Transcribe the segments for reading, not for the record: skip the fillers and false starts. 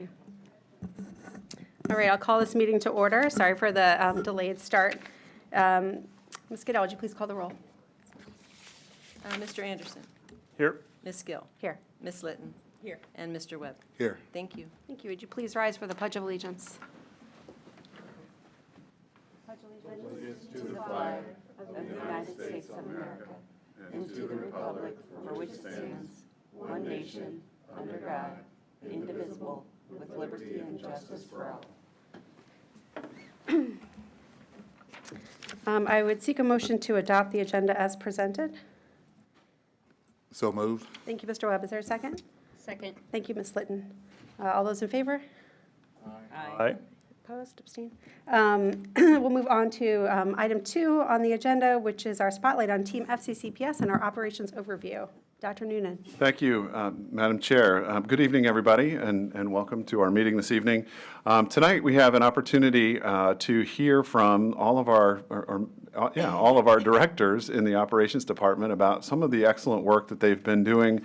All right, I'll call this meeting to order. Sorry for the delayed start. Ms. Goodell, would you please call the roll? Mr. Anderson. Here. Ms. Gill. Here. Ms. Litton. Here. And Mr. Webb. Here. Thank you. Thank you. Would you please rise for the Pledge of Allegiance? Pledge allegiance to the flag of the United States of America and to the republic for which it stands, one nation, under God, indivisible, with liberty and justice for all. I would seek a motion to adopt the agenda as presented. So moved. Thank you, Mr. Webb. Is there a second? Second. Thank you, Ms. Litton. All those in favor? Aye. Opposed, abstained? We'll move on to item 2 on the agenda, which is our spotlight on Team FCCPS and our operations overview. Dr. Noonan. Thank you, Madam Chair. Good evening, everybody, and welcome to our meeting this evening. Tonight, we have an opportunity to hear from all of our, all of our directors in the operations department about some of the excellent work that they've been doing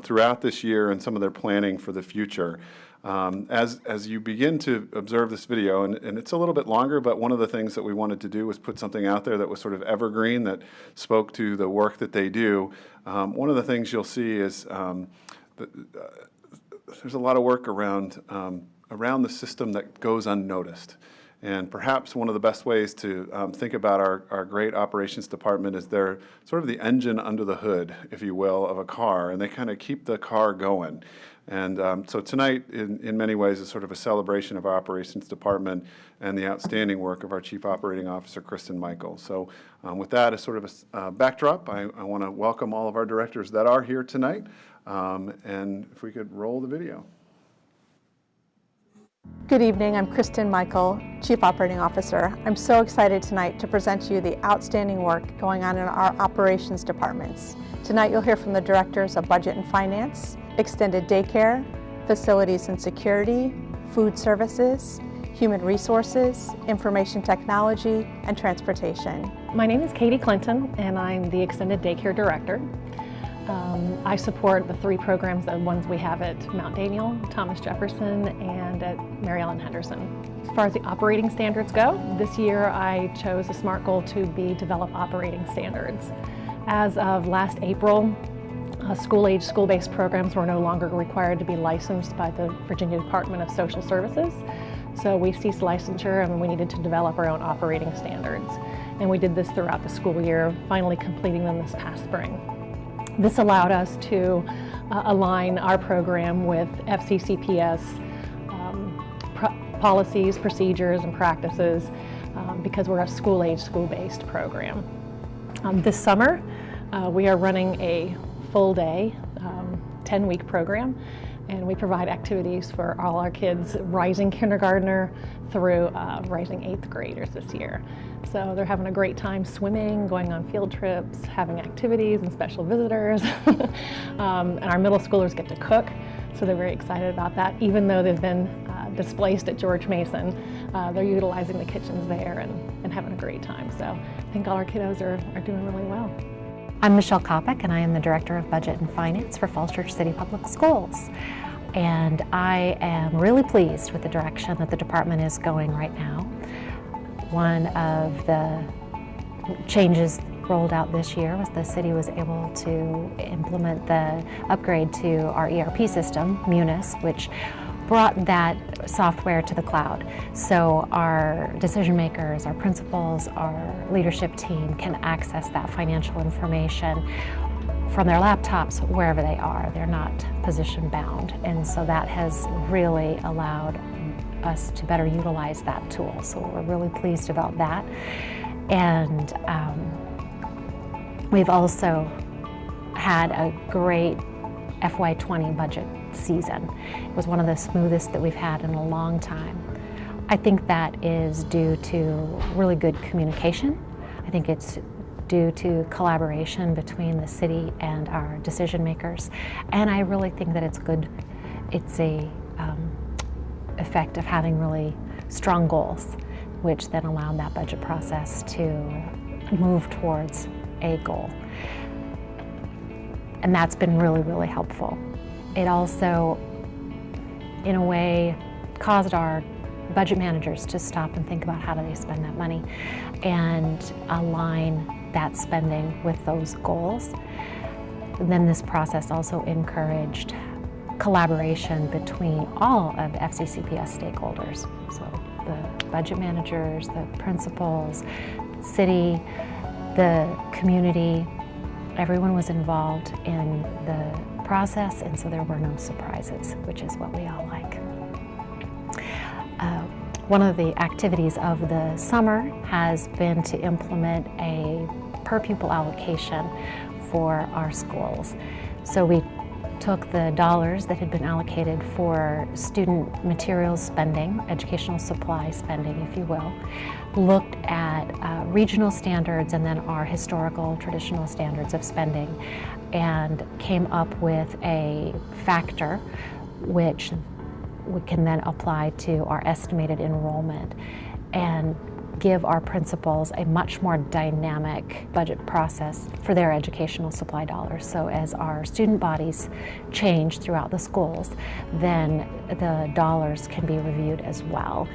throughout this year and some of their planning for the future. As you begin to observe this video, and it's a little bit longer, but one of the things that we wanted to do was put something out there that was sort of evergreen, that spoke to the work that they do. One of the things you'll see is there's a lot of work around the system that goes unnoticed. And perhaps one of the best ways to think about our great operations department is they're sort of the engine under the hood, if you will, of a car, and they kind of keep the car going. And so tonight, in many ways, is sort of a celebration of our operations department and the outstanding work of our Chief Operating Officer, Kristen Michael. So with that as sort of a backdrop, I want to welcome all of our directors that are here tonight. And if we could roll the video. Good evening, I'm Kristen Michael, Chief Operating Officer. I'm so excited tonight to present to you the outstanding work going on in our operations departments. Tonight you'll hear from the directors of Budget and Finance, Extended Daycare, Facilities and Security, Food Services, Human Resources, Information Technology, and Transportation. My name is Katie Clinton, and I'm the Extended Daycare Director. I support the 3 programs, the ones we have at Mount Daniel, Thomas Jefferson, and at Mary Ellen Henderson. As far as the operating standards go, this year I chose a SMART goal to be develop operating standards. As of last April, school-age, school-based programs were no longer required to be licensed by the Virginia Department of Social Services. So we ceased licensure and we needed to develop our own operating standards. And we did this throughout the school year, finally completing them this past spring. This allowed us to align our program with FCCPS policies, procedures, and practices because we're a school-age, school-based program. This summer, we are running a full-day, 10-week program, and we provide activities for all our kids, rising kindergartner through rising 8th graders this year. So they're having a great time swimming, going on field trips, having activities and special visitors. And our middle schoolers get to cook, so they're very excited about that. Even though they've been displaced at George Mason, they're utilizing the kitchens there and having a great time. So I think all our kiddos are doing really well. I'm Michelle Kopic, and I am the Director of Budget and Finance for Falls Church City Public Schools. And I am really pleased with the direction that the department is going right now. One of the changes rolled out this year was the city was able to implement the upgrade to our ERP system, Munis, which brought that software to the cloud. So our decision makers, our principals, our leadership team can access that financial information from their laptops wherever they are. They're not position bound. And so that has really allowed us to better utilize that tool. So we're really pleased about that. And we've also had a great FY20 budget season. It was one of the smoothest that we've had in a long time. I think that is due to really good communication. I think it's due to collaboration between the city and our decision makers. And I really think that it's good. It's a effect of having really strong goals, which then allowed that budget process to move towards a goal. And that's been really, really helpful. It also in a way, caused our budget managers to stop and think about how do they spend that money and align that spending with those goals. And then this process also encouraged collaboration between all of FCCPS stakeholders. So the budget managers, the principals, city, the community, everyone was involved in the process, and so there were no surprises, which is what we all like. One of the activities of the summer has been to implement a per pupil allocation for our schools. So we took the dollars that had been allocated for student materials spending, educational supply spending, if you will, looked at regional standards and then our historical traditional standards of spending, and came up with a factor which we can then apply to our estimated enrollment and give our principals a much more dynamic budget process for their educational supply dollars. So as our student bodies change throughout the schools, then the dollars can be reviewed as well.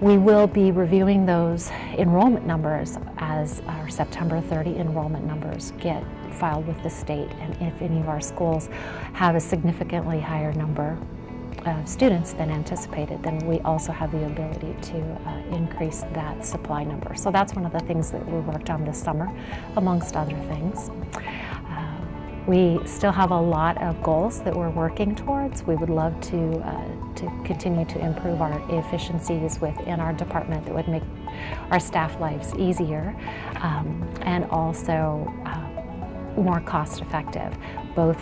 We will be reviewing those enrollment numbers as our September 30 enrollment numbers get filed with the state, and if any of our schools have a significantly higher number of students than anticipated, then we also have the ability to increase that supply number. So that's one of the things that we worked on this summer, amongst other things. We still have a lot of goals that we're working towards. We would love to continue to improve our efficiencies within our department that would make our staff lives easier, and also more cost effective, both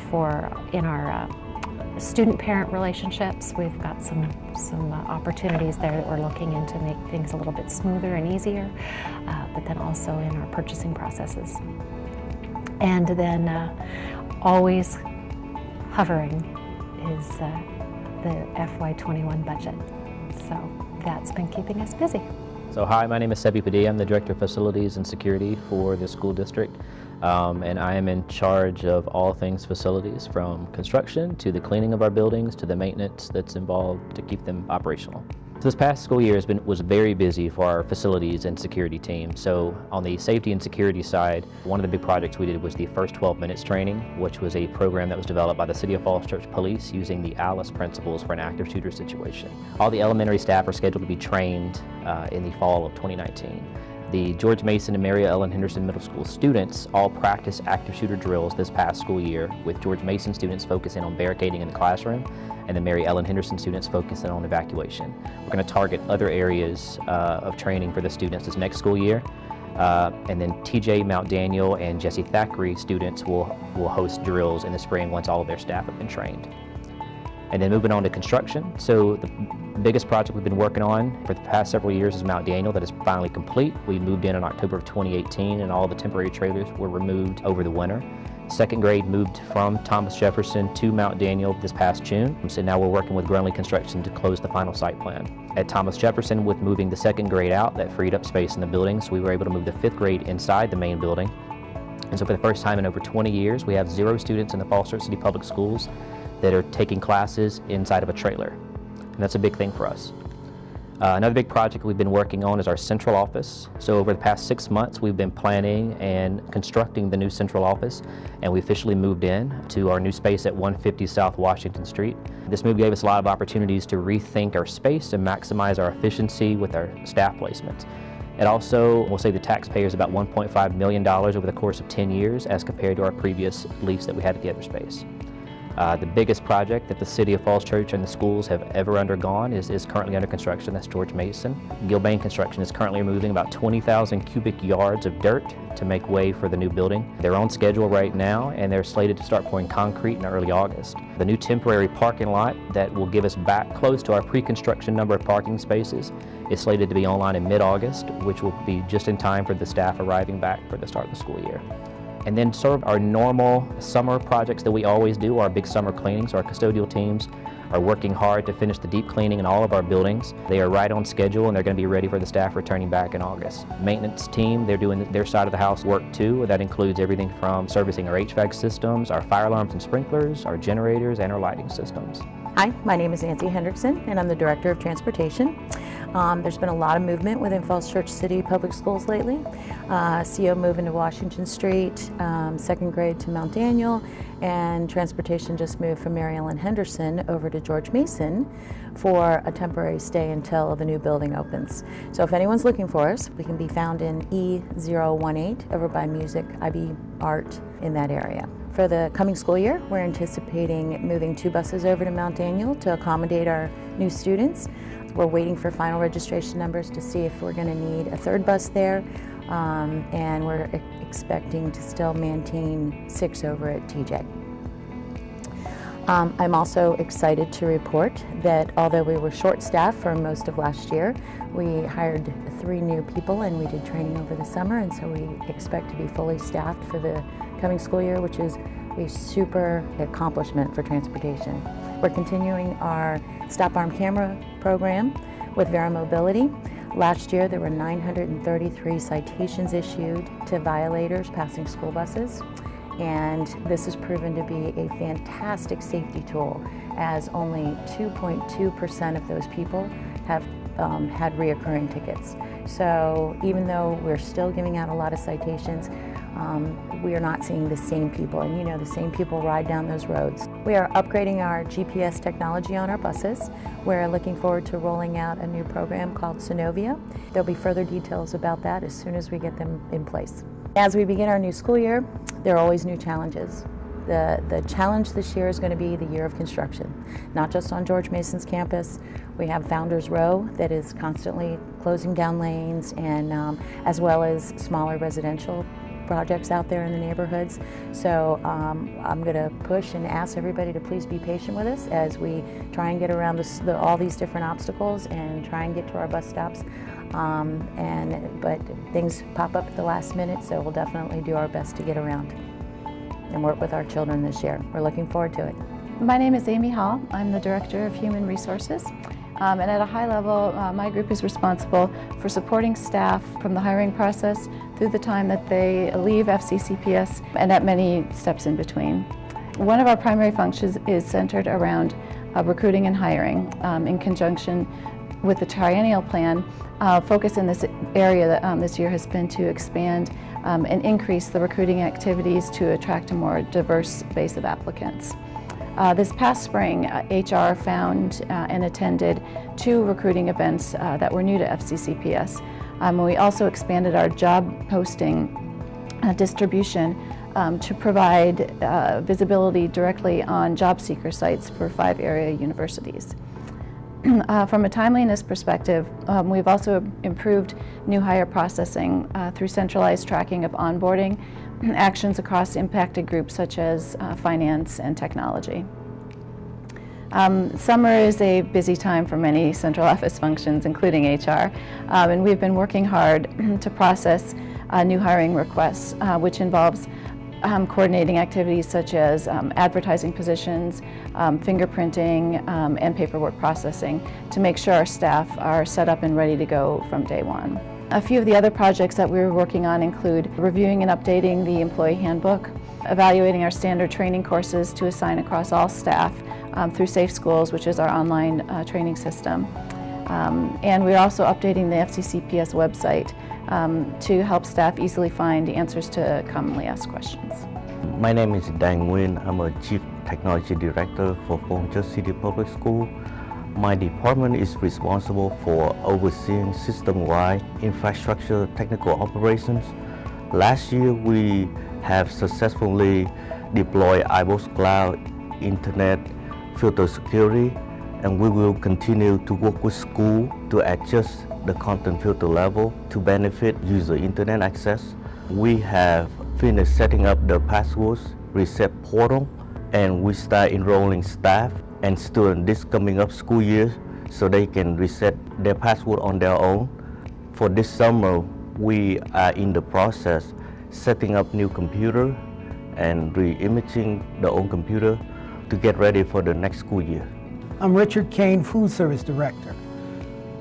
in our student-parent relationships. We've got some opportunities there that we're looking into make things a little bit smoother and easier, but then also in our purchasing processes. And then always hovering is the FY21 budget. So that's been keeping us busy. So hi, my name is Sebi Padilla. I'm the Director of Facilities and Security for the school district. And I am in charge of all things facilities, from construction to the cleaning of our buildings to the maintenance that's involved to keep them operational. This past school year was very busy for our facilities and security team. So on the safety and security side, one of the big projects we did was the First 12 Minutes training, which was a program that was developed by the City of Falls Church Police using the ALICE principles for an active shooter situation. All the elementary staff are scheduled to be trained in the fall of 2019. The George Mason and Mary Ellen Henderson Middle School students all practiced active shooter drills this past school year, with George Mason students focusing on barricading in the classroom and the Mary Ellen Henderson students focusing on evacuation. We're going to target other areas of training for the students this next school year. And then TJ Mount Daniel and Jesse Thackeray students will host drills in the spring once all of their staff have been trained. And then moving on to construction. So the biggest project we've been working on for the past several years is Mount Daniel, that is finally complete. We moved in October of 2018, and all the temporary trailers were removed over the winter. Second grade moved from Thomas Jefferson to Mount Daniel this past June. So now we're working with Grunley Construction to close the final site plan. At Thomas Jefferson, with moving the second grade out, that freed up space in the building, so we were able to move the fifth grade inside the main building. And so for the first time in over 20 years, we have 0 students in the Falls Church City Public Schools that are taking classes inside of a trailer. And that's a big thing for us. Another big project we've been working on is our central office. So over the past 6 months, we've been planning and constructing the new central office, and we officially moved in to our new space at 150 South Washington Street. This move gave us a lot of opportunities to rethink our space and maximize our efficiency with our staff placements. It also will save the taxpayers about $1.5 million over the course of 10 years as compared to our previous lease that we had at the other space. The biggest project that the City of Falls Church and the schools have ever undergone is currently under construction. That's George Mason. Gilbane Construction is currently removing about 20,000 cubic yards of dirt to make way for the new building. They're on schedule right now, and they're slated to start pouring concrete in early August. The new temporary parking lot that will give us back close to our pre-construction number of parking spaces is slated to be online in mid-August, which will be just in time for the staff arriving back for the start of the school year. And then sort of our normal summer projects that we always do, our big summer cleanings. Our custodial teams are working hard to finish the deep cleaning in all of our buildings. They are right on schedule, and they're going to be ready for the staff returning back in August. Maintenance team, they're doing their side of the house work too. That includes everything from servicing our HVAC systems, our fire alarms and sprinklers, our generators, and our lighting systems. Hi, my name is Nancy Hendrickson, and I'm the Director of Transportation. There's been a lot of movement within Falls Church City Public Schools lately. CO moving to Washington Street, second grade to Mount Daniel, and transportation just moved from Mary Ellen Henderson over to George Mason for a temporary stay until the new building opens. So if anyone's looking for us, we can be found in E018 over by Music, IB Art in that area. For the coming school year, we're anticipating moving 2 buses over to Mount Daniel to accommodate our new students. We're waiting for final registration numbers to see if we're going to need a 3rd bus there, and we're expecting to still maintain 6 over at TJ. I'm also excited to report that although we were short-staffed for most of last year, we hired 3 new people and we did training over the summer, and so we expect to be fully staffed for the coming school year, which is a super accomplishment for transportation. We're continuing our Stop Arm Camera program with Vera Mobility. Last year there were 933 citations issued to violators passing school buses, and this has proven to be a fantastic safety tool, as only 2.2% of those people have had reoccurring tickets. So even though we're still giving out a lot of citations, we are not seeing the same people, and you know, the same people ride down those roads. We are upgrading our GPS technology on our buses. We're looking forward to rolling out a new program called Synovia. There'll be further details about that as soon as we get them in place. As we begin our new school year, there are always new challenges. The challenge this year is going to be the year of construction, not just on George Mason's campus. We have Founders Row that is constantly closing down lanes, and as well as smaller residential projects out there in the neighborhoods. So I'm going to push and ask everybody to please be patient with us as we try and get around all these different obstacles and try and get to our bus stops. But things pop up at the last minute, so we'll definitely do our best to get around and work with our children this year. We're looking forward to it. My name is Amy Hall. I'm the Director of Human Resources. And at a high level, my group is responsible for supporting staff from the hiring process through the time that they leave FCCPS and at many steps in between. One of our primary functions is centered around recruiting and hiring. In conjunction with the triennial plan, focus in this area this year has been to expand and increase the recruiting activities to attract a more diverse base of applicants. This past spring, HR found and attended 2 recruiting events that were new to FCCPS. We also expanded our job posting distribution to provide visibility directly on job seeker sites for 5 area universities. From a timeliness perspective, we've also improved new hire processing through centralized tracking of onboarding actions across impacted groups such as finance and technology. Summer is a busy time for many central office functions, including HR, and we've been working hard to process new hiring requests, which involves coordinating activities such as advertising positions, fingerprinting, and paperwork processing to make sure our staff are set up and ready to go from day one. A few of the other projects that we're working on include reviewing and updating the employee handbook, evaluating our standard training courses to assign across all staff through Safe Schools, which is our online training system. And we're also updating the FCCPS website to help staff easily find answers to commonly asked questions. My name is Dan Nguyen. I'm a Chief Technology Director for Falls Church City Public School. My department is responsible for overseeing system-wide infrastructure technical operations. Last year, we have successfully deployed IBOS Cloud, Internet, filter security, and we will continue to work with school to adjust the content filter level to benefit user internet access. We have finished setting up the passwords reset portal, and we start enrolling staff and students this coming up school year so they can reset their password on their own. For this summer, we are in the process setting up new computer and re-imaging the old computer to get ready for the next school year. I'm Richard Kane, Food Service Director.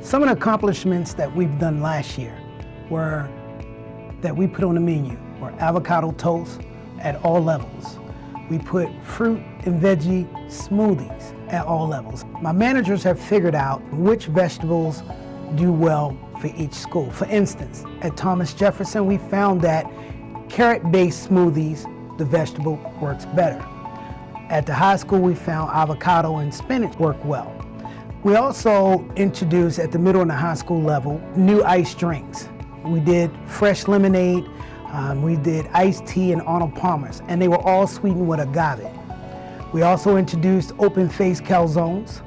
Some of the accomplishments that we've done last year were that we put on the menu were avocado toast at all levels. We put fruit and veggie smoothies at all levels. My managers have figured out which vegetables do well for each school. For instance, at Thomas Jefferson, we found that carrot-based smoothies, the vegetable, works better. At the high school, we found avocado and spinach work well. We also introduced, at the middle and the high school level, new iced drinks. We did fresh lemonade, we did iced tea and Arnold Palmer's, and they were all sweetened with agave. We also introduced open-faced calzones.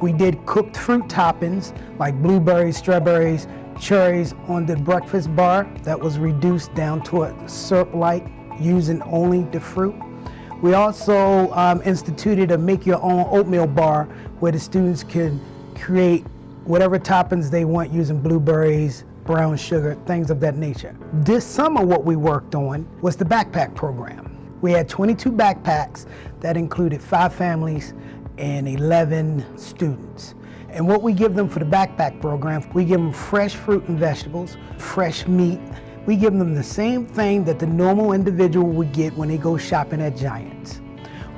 We did cooked fruit toppings like blueberries, strawberries, cherries on the breakfast bar that was reduced down to a syrup-like, using only the fruit. We also instituted a make-your-own oatmeal bar where the students can create whatever toppings they want using blueberries, brown sugar, things of that nature. This summer what we worked on was the backpack program. We had 22 backpacks that included 5 families and 11 students. And what we give them for the backpack program, we give them fresh fruit and vegetables, fresh meat. We give them the same thing that the normal individual would get when they go shopping at Giants.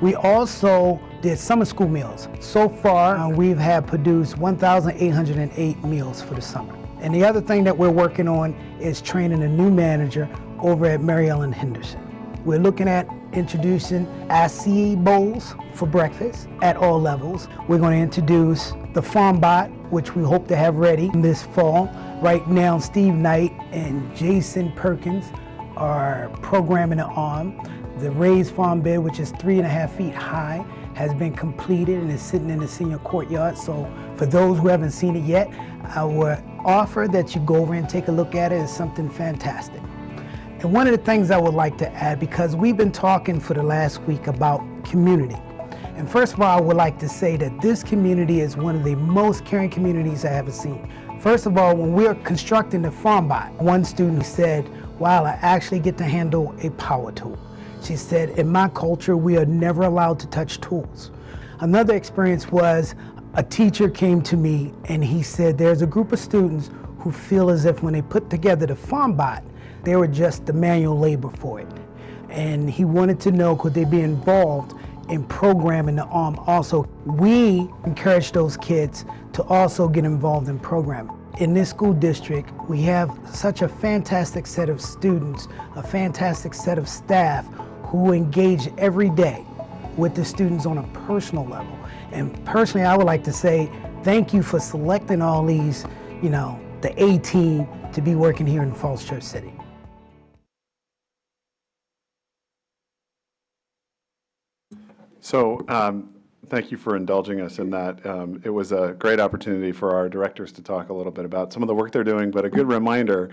We also did summer school meals. So far, we've had produced 1,808 meals for the summer. And the other thing that we're working on is training a new manager over at Mary Ellen Henderson. We're looking at introducing acai bowls for breakfast at all levels. We're going to introduce the FarmBot, which we hope to have ready this fall. Right now, Steve Knight and Jason Perkins are programming the arm. The raised farm bed, which is 3.5 feet high, has been completed and is sitting in the senior courtyard. So for those who haven't seen it yet, I would offer that you go over and take a look at it. It's something fantastic. And one of the things I would like to add, because we've been talking for the last week about community. And first of all, I would like to say that this community is one of the most caring communities I ever seen. First of all, when we were constructing the FarmBot, one student said, wow, I actually get to handle a power tool. She said, in my culture, we are never allowed to touch tools. Another experience was a teacher came to me and he said, there's a group of students who feel as if when they put together the FarmBot, they were just the manual labor for it. And he wanted to know, could they be involved in programming the arm also? We encourage those kids to also get involved in programming. In this school district, we have such a fantastic set of students, a fantastic set of staff who engage every day with the students on a personal level. And personally, I would like to say thank you for selecting all these, the A team to be working here in Falls Church City. So thank you for indulging us in that. It was a great opportunity for our directors to talk a little bit about some of the work they're doing, but a good reminder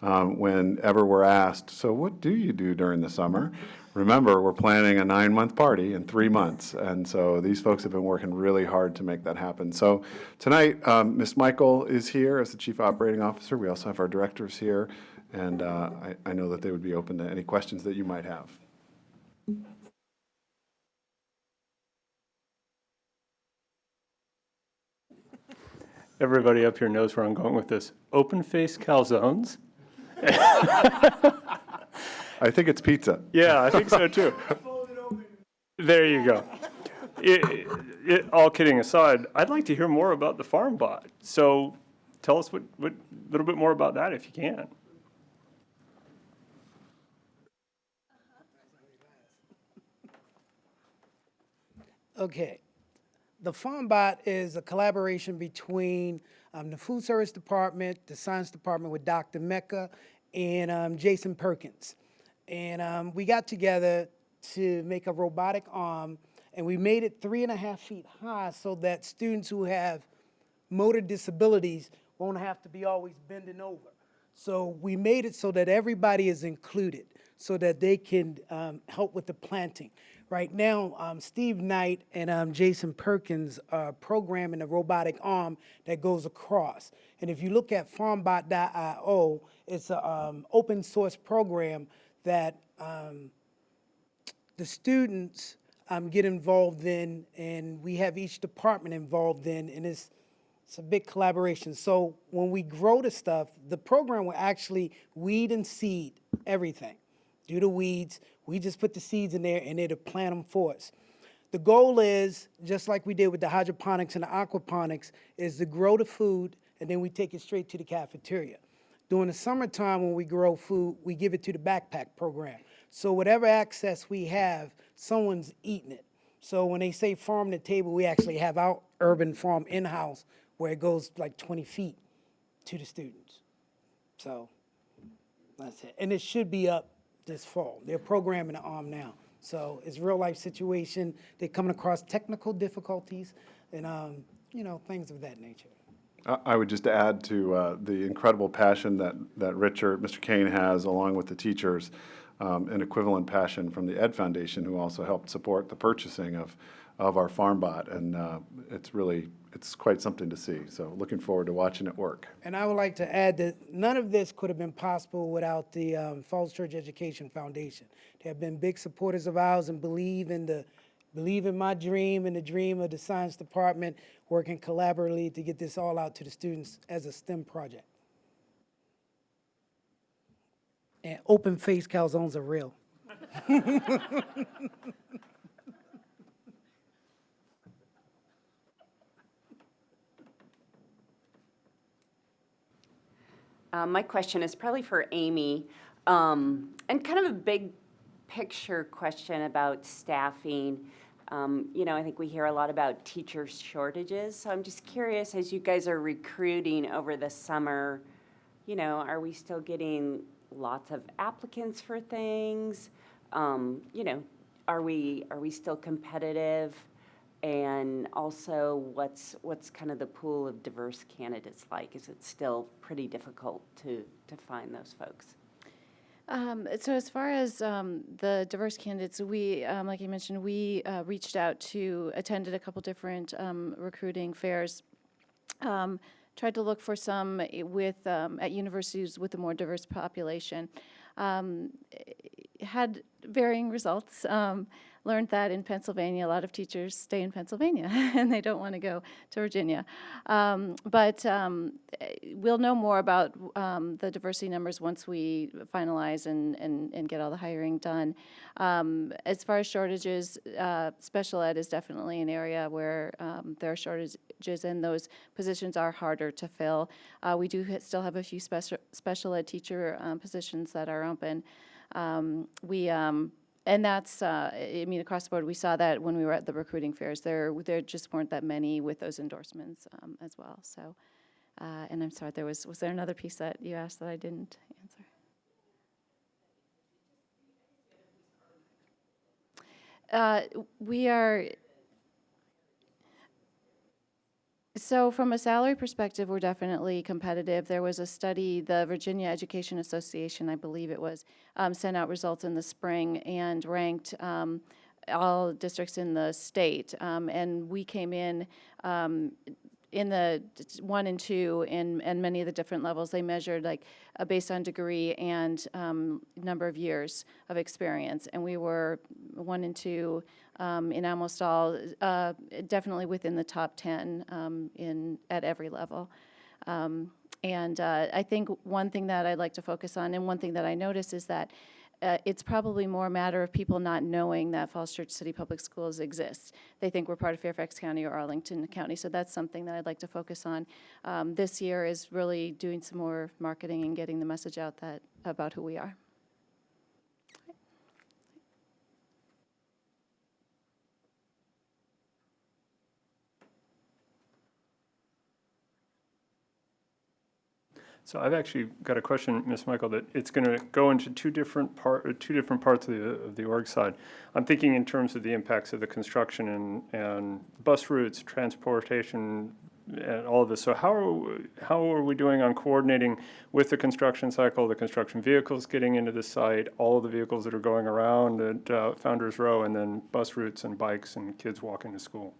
whenever we're asked, so what do you do during the summer? Remember, we're planning a 9-month party in 3 months, and so these folks have been working really hard to make that happen. So tonight, Ms. Michael is here as the Chief Operating Officer. We also have our directors here, and I know that they would be open to any questions that you might have. Everybody up here knows where I'm going with this. Open-faced calzones. I think it's pizza. Yeah, I think so too. There you go. All kidding aside, I'd like to hear more about the FarmBot. So tell us a little bit more about that if you can. Okay. The FarmBot is a collaboration between the Food Service Department, the Science Department with Dr. Mecca, and Jason Perkins. And we got together to make a robotic arm, and we made it 3.5 feet high so that students who have motor disabilities won't have to be always bending over. So we made it so that everybody is included, so that they can help with the planting. Right now, Steve Knight and Jason Perkins are programming a robotic arm that goes across. And if you look at FarmBot.io, it's an open source program that the students get involved in, and we have each department involved in, and it's a big collaboration. So when we grow the stuff, the program will actually weed and seed everything. Do the weeds, we just put the seeds in there and it'll plant them for us. the goal is, just like we did with the hydroponics and the aquaponics, is to grow the food and then we take it straight to the cafeteria. During the summertime when we grow food, we give it to the backpack program. So whatever access we have, someone's eating it. So when they say farm to table, we actually have our urban farm in-house where it goes like 20 feet to the students. So that's it. And it should be up this fall. They're programming the arm now. So it's real life situation. They're coming across technical difficulties and, things of that nature. I would just add to the incredible passion that Mr. Kane has, along with the teachers, an equivalent passion from the Ed Foundation, who also helped support the purchasing of our FarmBot, and it's quite something to see. So looking forward to watching it work. And I would like to add that none of this could have been possible without the Falls Church Education Foundation. They have been big supporters of ours and believe in my dream and the dream of the science department, working collaboratively to get this all out to the students as a STEM project. And open-faced calzones are real. My question is probably for Amy, and kind of a big picture question about staffing. I think we hear a lot about teacher shortages, so I'm just curious, as you guys are recruiting over the summer, are we still getting lots of applicants for things? Are we still competitive? And also, what's kind of the pool of diverse candidates like? Is it still pretty difficult to find those folks? So as far as the diverse candidates, we, like you mentioned, we reached out to, attended a couple different recruiting fairs, tried to look for some with at universities with a more diverse population. Had varying results. Learned that in Pennsylvania, a lot of teachers stay in Pennsylvania and they don't want to go to Virginia. But we'll know more about the diversity numbers once we finalize and get all the hiring done. As far as shortages, special ed is definitely an area where there are shortages and those positions are harder to fill. We do still have a few special ed teacher positions that are open. And that's, across the board, we saw that when we were at the recruiting fairs. There just weren't that many with those endorsements as well. So, and I'm sorry, was there another piece that you asked that I didn't answer? We are. So from a salary perspective, we're definitely competitive. There was a study, the Virginia Education Association, I believe it was, sent out results in the spring and ranked all districts in the state. And we came in the 1 and 2 and many of the different levels. They measured based on degree and number of years of experience. And we were 1 and 2 in almost all, definitely within the top 10 at every level. And I think one thing that I'd like to focus on, and one thing that I notice, is that it's probably more a matter of people not knowing that Falls Church City Public Schools exists. They think we're part of Fairfax County or Arlington County, so that's something that I'd like to focus on. This year is really doing some more marketing and getting the message out about who we are. So I've actually got a question, Ms. Michael, that it's going to go into two different parts of the org side. I'm thinking in terms of the impacts of the construction and bus routes, transportation, and all of this. So how are we doing on coordinating with the construction cycle, the construction vehicles getting into the site, all of the vehicles that are going around at Founders Row, and then bus routes and bikes and kids walking to school?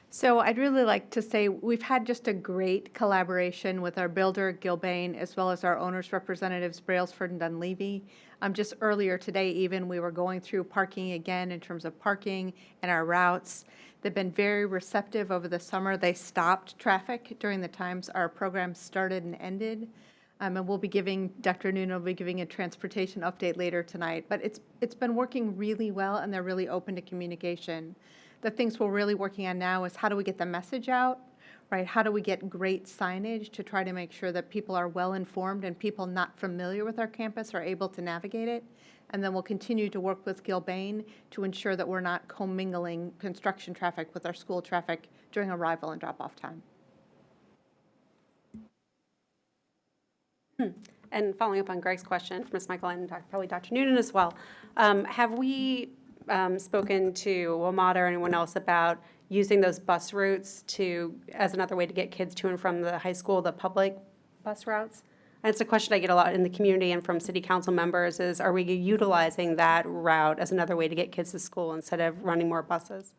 So I'd really like to say we've had just a great collaboration with our builder, Gilbane, as well as our owners' representatives, Brailsford and Dunleavy. Just earlier today, even, we were going through parking again in terms of parking and our routes. They've been very receptive over the summer. They stopped traffic during the times our program started and ended. And we'll be giving, Dr. Noonan will be giving a transportation update later tonight. But it's been working really well, and they're really open to communication. The things we're really working on now is how do we get the message out, right? How do we get great signage to try to make sure that people are well informed and people not familiar with our campus are able to navigate it? And then we'll continue to work with Gilbane to ensure that we're not commingling construction traffic with our school traffic during arrival and drop-off time. And following up on Greg's question for Ms. Michael and probably Dr. Noonan as well, have we spoken to WMATA or anyone else about using those bus routes as another way to get kids to and from the high school, the public bus routes? And it's a question I get a lot in the community and from city council members is, are we utilizing that route as another way to get kids to school instead of running more buses?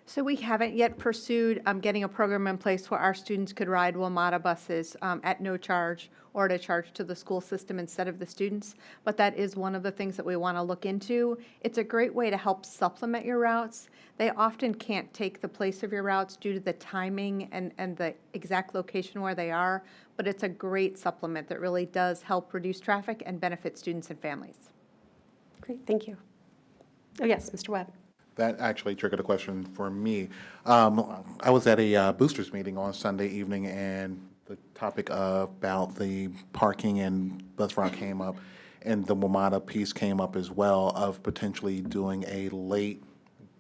So we haven't yet pursued getting a program in place where our students could ride WMATA buses at no charge or at a charge to the school system instead of the students, but that is one of the things that we want to look into. It's a great way to help supplement your routes. They often can't take the place of your routes due to the timing and the exact location where they are, but it's a great supplement that really does help reduce traffic and benefit students and families. Great, thank you. Oh, yes, Mr. Webb. That actually triggered a question for me. I was at a boosters meeting on Sunday evening, and the topic about the parking and bus route came up, and the WMATA piece came up as well of potentially doing a late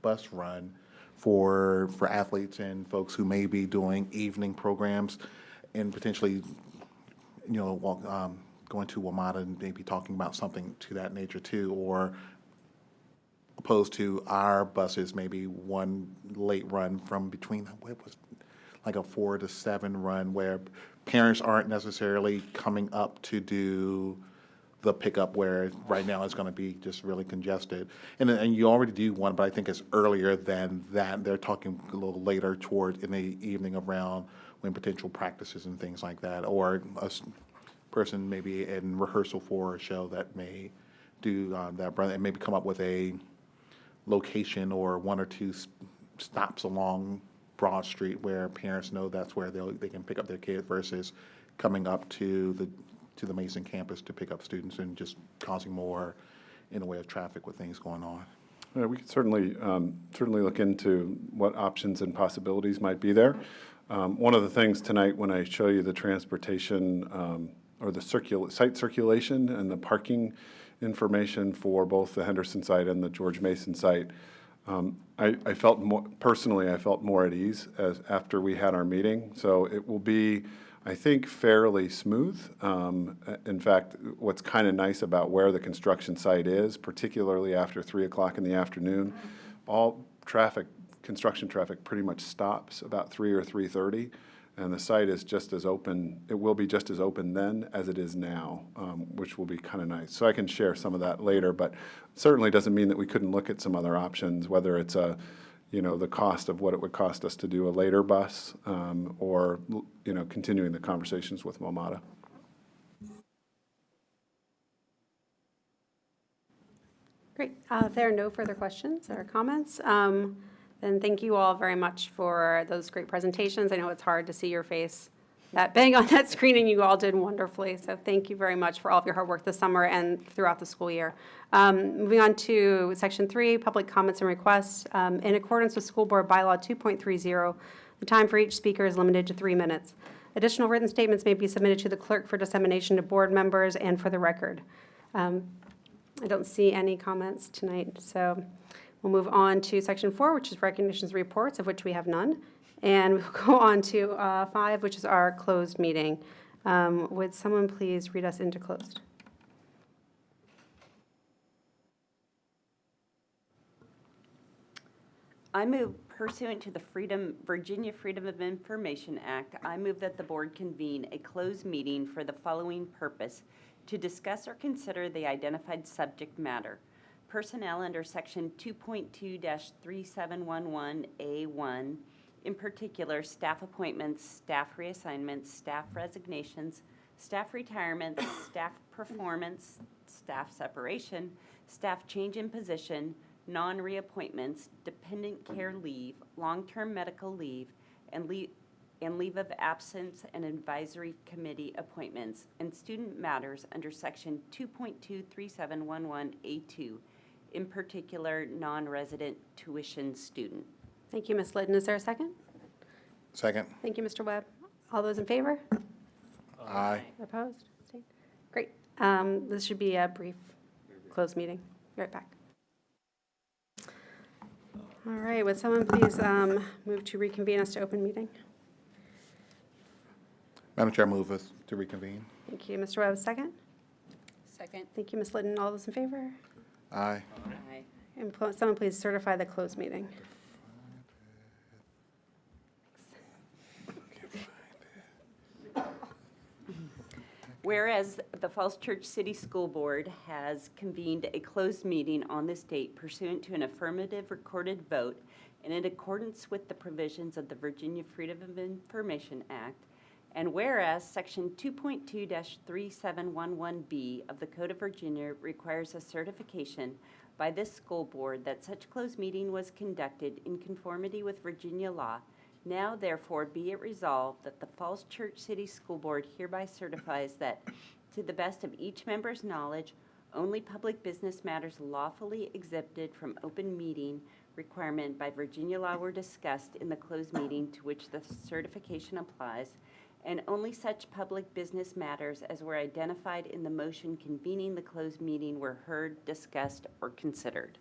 bus run for athletes and folks who may be doing evening programs, and potentially, going to WMATA and maybe talking about something to that nature too, or opposed to our buses, maybe one late run from between, what was like a 4 to 7 run where parents aren't necessarily coming up to do the pickup where right now it's going to be just really congested. And you already do one, but I think it's earlier than that. They're talking a little later toward in the evening around when potential practices and things like that, or a person maybe in rehearsal for a show that may do that run and maybe come up with a location or 1 or 2 stops along Broad Street where parents know that's where they can pick up their kids versus coming up to the Mason campus to pick up students and just causing more in the way of traffic with things going on. Yeah, we could certainly look into what options and possibilities might be there. One of the things tonight when I show you the transportation or the site circulation and the parking information for both the Henderson site and the George Mason site, I felt personally more at ease after we had our meeting. So it will be, I think, fairly smooth. In fact, what's kind of nice about where the construction site is, particularly after 3 o'clock in the afternoon, all construction traffic pretty much stops about 3 or 3:30. And the site is just as open, it will be just as open then as it is now, which will be kind of nice. So I can share some of that later, but certainly doesn't mean that we couldn't look at some other options, whether it's the cost of what it would cost us to do a later bus, or, continuing the conversations with WMATA. Great. If there are no further questions or comments, then thank you all very much for those great presentations. I know it's hard to see your face that big on that screen, and you all did wonderfully. So thank you very much for all of your hard work this summer and throughout the school year. Moving on to Section 3, public comments and requests. In accordance with School Board Bylaw 2.30, the time for each speaker is limited to 3 minutes. Additional written statements may be submitted to the clerk for dissemination to board members and for the record. I don't see any comments tonight, so we'll move on to Section 4, which is recognitions and reports, of which we have none. And we'll go on to 5, which is our closed meeting. Would someone please read us into closed? I move pursuant to the Virginia Freedom of Information Act, I move that the board convene a closed meeting for the following purpose: to discuss or consider the identified subject matter. Personnel under Section 2.2-3711A1, in particular, staff appointments, staff reassignments, staff resignations, staff retirements, staff performance, staff separation, staff change in position, non-reappointments, dependent care leave, long-term medical leave, and and leave of absence and advisory committee appointments, and student matters under Section 2.23711A2, in particular, non-resident tuition student. Thank you, Ms. Liddon. Is there a second? Second. Thank you, Mr. Webb. All those in favor? Aye. Opposed? Abstained? Great. This should be a brief closed meeting. Be right back. All right, would someone please move to reconvene us to open meeting? Madam Chair, move us to reconvene. Thank you, Mr. Webb, second. Second. Thank you, Ms. Liddon. All those in favor? Aye. Aye. And someone please certify the closed meeting. Whereas the Falls Church City School Board has convened a closed meeting on this date pursuant to an affirmative recorded vote and in accordance with the provisions of the Virginia Freedom of Information Act, and whereas Section 2.2-3711B of the Code of Virginia requires a certification by this school board that such closed meeting was conducted in conformity with Virginia law, now therefore be it resolved that the Falls Church City School Board hereby certifies that, to the best of each member's knowledge, only public business matters lawfully exempted from open meeting requirement by Virginia law were discussed in the closed meeting to which the certification applies, and only such public business matters as were identified in the motion convening the closed meeting were heard, discussed, or considered.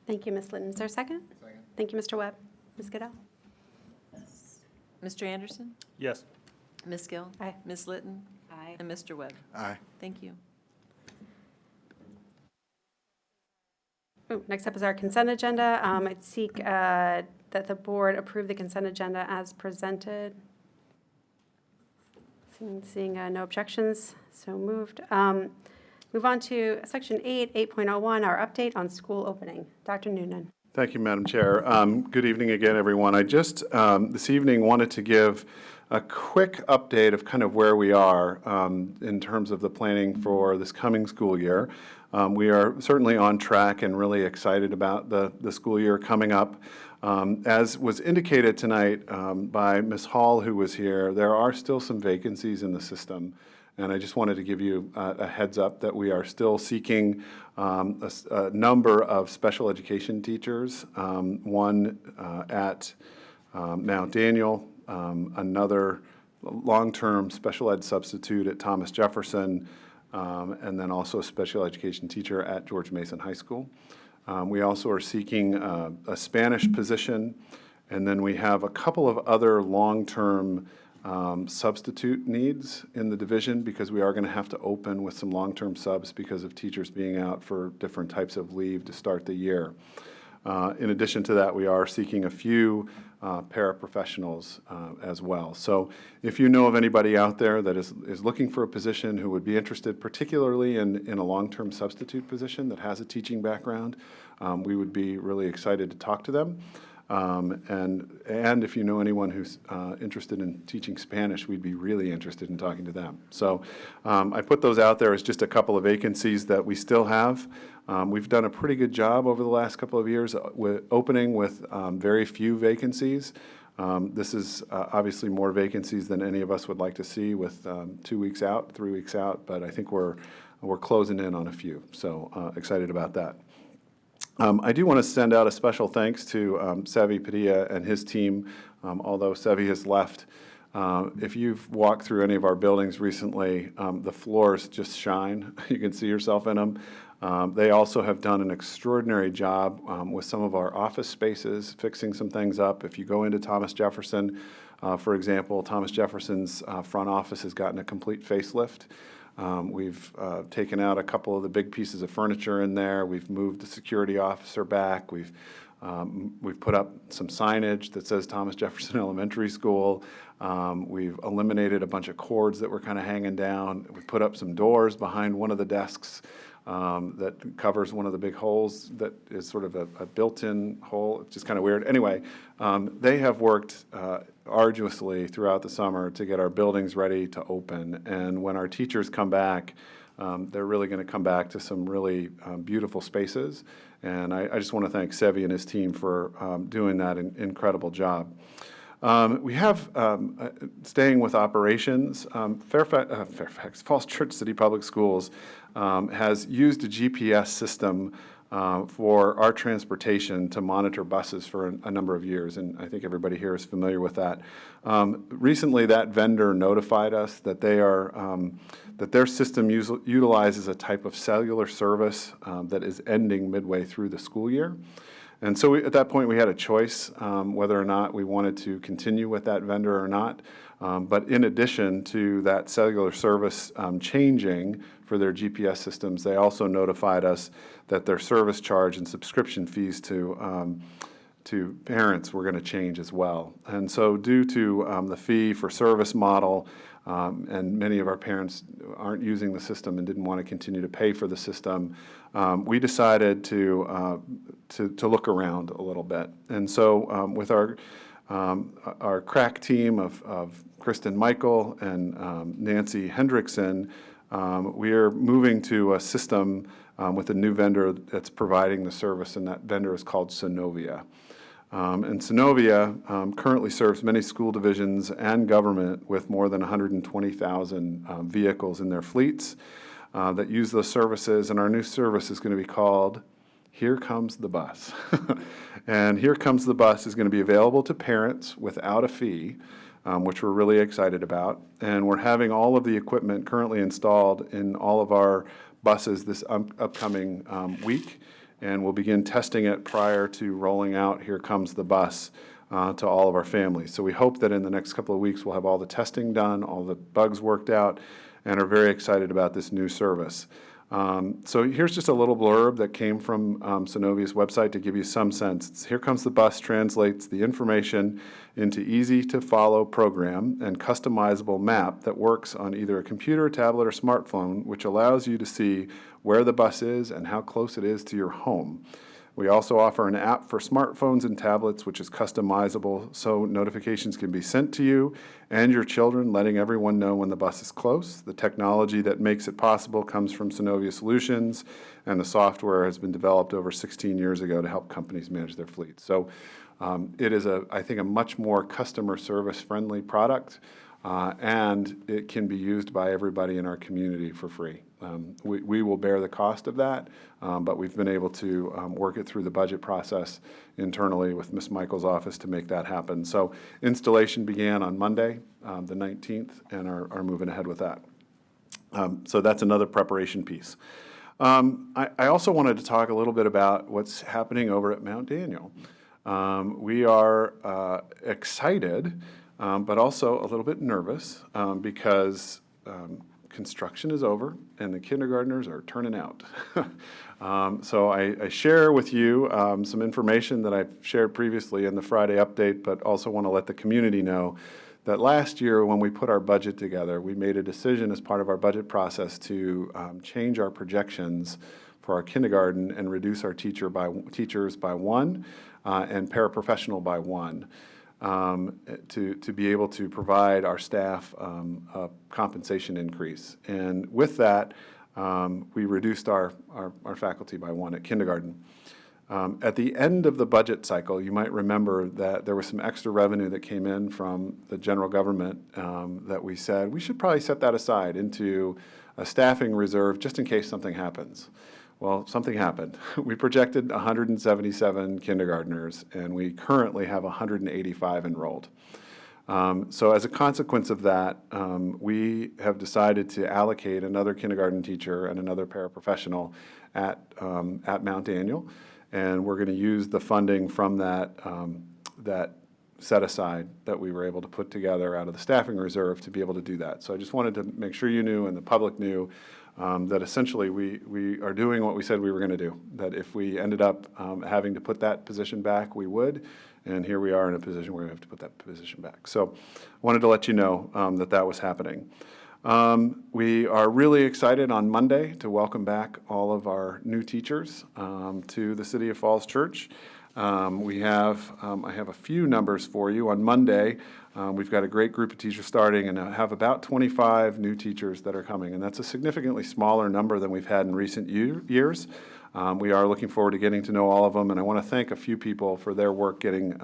Thank you, Ms. Liddon. Is there a second? Second. Thank you, Mr. Webb. Ms. Goodell? Mr. Anderson? Yes. Ms. Gill? Aye. Ms. Litton? Aye. And Mr. Webb? Aye. Thank you. Oh, next up is our consent agenda. I'd seek that the board approve the consent agenda as presented. Seeing no objections, so moved. Move on to Section 8, 8.01, our update on school opening. Dr. Noonan. Thank you, Madam Chair. Good evening again, everyone. I just this evening wanted to give a quick update of kind of where we are in terms of the planning for this coming school year. We are certainly on track and really excited about the school year coming up. As was indicated tonight by Ms. Hall, who was here, there are still some vacancies in the system. And I just wanted to give you a heads up that we are still seeking a number of special education teachers, one at Mount Daniel, another long-term special ed substitute at Thomas Jefferson, and then also a special education teacher at George Mason High School. We also are seeking a Spanish position, and then we have a couple of other long-term substitute needs in the division because we are going to have to open with some long-term subs because of teachers being out for different types of leave to start the year. In addition to that, we are seeking a few paraprofessionals as well. So if you know of anybody out there that is looking for a position who would be interested particularly in a long-term substitute position that has a teaching background, we would be really excited to talk to them. And if you know anyone who's interested in teaching Spanish, we'd be really interested in talking to them. So I put those out there as just a couple of vacancies that we still have. We've done a pretty good job over the last couple of years with opening with very few vacancies. This is obviously more vacancies than any of us would like to see with 2 weeks out, 3 weeks out, but I think we're closing in on a few. So excited about that. I do want to send out a special thanks to Sevi Padilla and his team, although Sevi has left. If you've walked through any of our buildings recently, the floors just shine. You can see yourself in them. They also have done an extraordinary job with some of our office spaces, fixing some things up. If you go into Thomas Jefferson, for example, Thomas Jefferson's front office has gotten a complete facelift. We've taken out a couple of the big pieces of furniture in there. We've moved the security officer back. We've put up some signage that says Thomas Jefferson Elementary School. We've eliminated a bunch of cords that were kind of hanging down. We put up some doors behind one of the desks that covers one of the big holes that is sort of a built-in hole. It's just kind of weird. Anyway, they have worked arduously throughout the summer to get our buildings ready to open. And when our teachers come back, they're really going to come back to some really beautiful spaces. And I just want to thank Sevi and his team for doing that incredible job. We have, staying with operations, Falls Church City Public Schools has used a GPS system for our transportation to monitor buses for a number of years, and I think everybody here is familiar with that. Recently, that vendor notified us that they are that their system utilizes a type of cellular service that is ending midway through the school year. And so at that point, we had a choice whether or not we wanted to continue with that vendor or not. But in addition to that cellular service changing for their GPS systems, they also notified us that their service charge and subscription fees to parents were going to change as well. And so due to the fee for service model, and many of our parents aren't using the system and didn't want to continue to pay for the system, we decided to look around a little bit. And so with our crack team of Kristen Michael and Nancy Hendrickson, we are moving to a system with a new vendor that's providing the service, and that vendor is called Synovia. And Synovia currently serves many school divisions and government with more than 120,000 vehicles in their fleets that use those services, and our new service is going to be called Here Comes the Bus. And Here Comes the Bus is going to be available to parents without a fee, which we're really excited about. And we're having all of the equipment currently installed in all of our buses this upcoming week, and we'll begin testing it prior to rolling out Here Comes the Bus to all of our families. So we hope that in the next couple of weeks we'll have all the testing done, all the bugs worked out, and are very excited about this new service. So here's just a little blurb that came from Synovia's website to give you some sense. It's, Here Comes the Bus translates the information into easy-to-follow program and customizable map that works on either a computer, tablet, or smartphone, which allows you to see where the bus is and how close it is to your home. We also offer an app for smartphones and tablets, which is customizable, so notifications can be sent to you and your children, letting everyone know when the bus is close. The technology that makes it possible comes from Synovia Solutions, and the software has been developed over 16 years ago to help companies manage their fleet. So it is, I think, a much more customer service-friendly product, and it can be used by everybody in our community for free. We will bear the cost of that, but we've been able to work it through the budget process internally with Ms. Michael's office to make that happen. So installation began on Monday, the 19th, and are moving ahead with that. So that's another preparation piece. I also wanted to talk a little bit about what's happening over at Mount Daniel. We are excited, but also a little bit nervous because construction is over and the kindergartners are turning out. So I share with you some information that I've shared previously in the Friday update, but also want to let the community know that last year when we put our budget together, we made a decision as part of our budget process to change our projections for our kindergarten and reduce our teachers by one and paraprofessional by one. To be able to provide our staff a compensation increase. And with that, we reduced our faculty by one at kindergarten. At the end of the budget cycle, you might remember that there was some extra revenue that came in from the general government that we said we should probably set that aside into a staffing reserve just in case something happens. Well, something happened. We projected 177 kindergartners, and we currently have 185 enrolled. So as a consequence of that, we have decided to allocate another kindergarten teacher and another paraprofessional at Mount Daniel, and we're going to use the funding from that set aside that we were able to put together out of the staffing reserve to be able to do that. So I just wanted to make sure you knew and the public knew that essentially we are doing what we said we were going to do, that if we ended up having to put that position back, we would, and here we are in a position where we have to put that position back. So I wanted to let you know that was happening. We are really excited on Monday to welcome back all of our new teachers to the City of Falls Church. I have a few numbers for you. On Monday, we've got a great group of teachers starting and have about 25 new teachers that are coming, and that's a significantly smaller number than we've had in recent years. We are looking forward to getting to know all of them, and I want to thank a few people for their work getting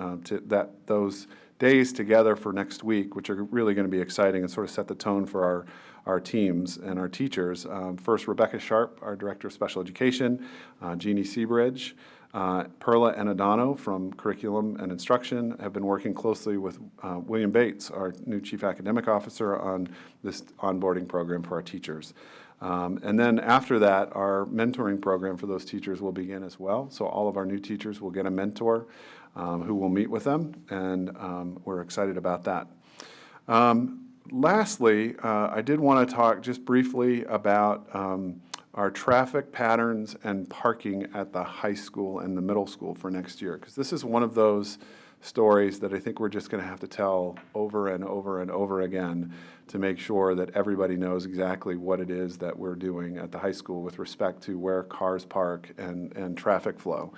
those days together for next week, which are really going to be exciting and sort of set the tone for our teams and our teachers. First, Rebecca Sharp, our Director of Special Education, Jeannie Seabridge, Perla Enadano from Curriculum and Instruction have been working closely with William Bates, our new Chief Academic Officer, on this onboarding program for our teachers. And then after that, our mentoring program for those teachers will begin as well. So all of our new teachers will get a mentor who will meet with them, and we're excited about that. Lastly, I did want to talk just briefly about our traffic patterns and parking at the high school and the middle school for next year, because this is one of those stories that I think we're just going to have to tell over and over and over again to make sure that everybody knows exactly what it is that we're doing at the high school with respect to where cars park and traffic flow.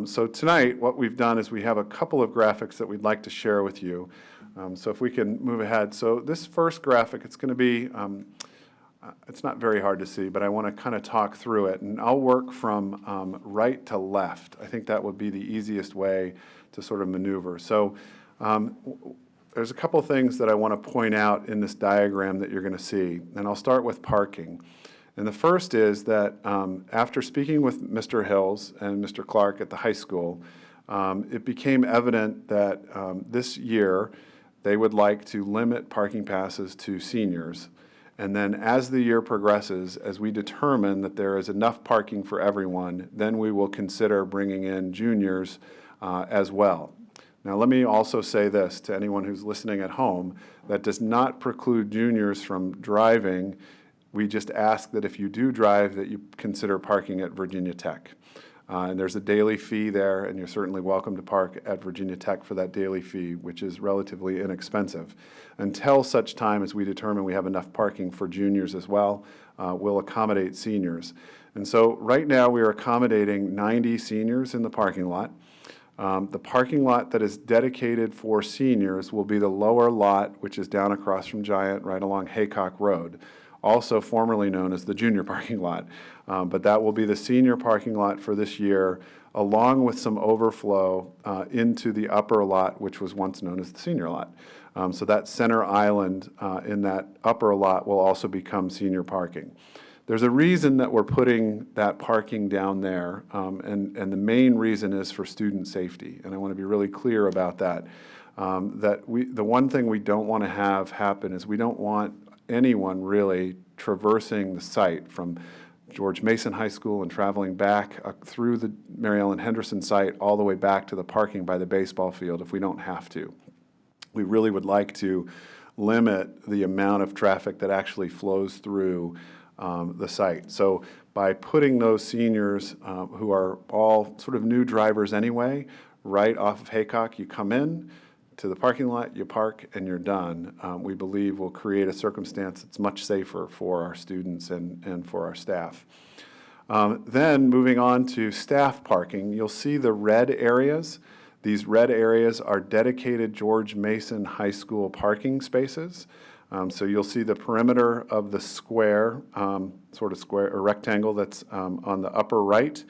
So tonight, what we've done is we have a couple of graphics that we'd like to share with you. So if we can move ahead. So this first graphic, it's going to be, it's not very hard to see, but I want to kind of talk through it. And I'll work from right to left. I think that would be the easiest way to sort of maneuver. So there's a couple things that I want to point out in this diagram that you're going to see. And I'll start with parking. And the first is that after speaking with Mr. Hills and Mr. Clark at the high school, it became evident that this year they would like to limit parking passes to seniors. And then as the year progresses, as we determine that there is enough parking for everyone, then we will consider bringing in juniors as well. Now, let me also say this to anyone who's listening at home: that does not preclude juniors from driving. We just ask that if you do drive, that you consider parking at Virginia Tech. And there's a daily fee there, and you're certainly welcome to park at Virginia Tech for that daily fee, which is relatively inexpensive. Until such time as we determine we have enough parking for juniors as well, we'll accommodate seniors. And so right now we are accommodating 90 seniors in the parking lot. The parking lot that is dedicated for seniors will be the lower lot, which is down across from Giant, right along Haycock Road, also formerly known as the junior parking lot. But that will be the senior parking lot for this year, along with some overflow into the upper lot, which was once known as the senior lot. So that center island in that upper lot will also become senior parking. There's a reason that we're putting that parking down there, and the main reason is for student safety. And I want to be really clear about that. The one thing we don't want to have happen is we don't want anyone really traversing the site from George Mason High School and traveling back through the Mary Ellen Henderson site all the way back to the parking by the baseball field if we don't have to. We really would like to limit the amount of traffic that actually flows through the site. So by putting those seniors who are all sort of new drivers anyway, right off of Haycock, you come in to the parking lot, you park, and you're done, we believe will create a circumstance that's much safer for our students and for our staff. Then moving on to staff parking, you'll see the red areas. These red areas are dedicated George Mason High School parking spaces. So you'll see the perimeter of the square, sort of square or rectangle that's on the upper right.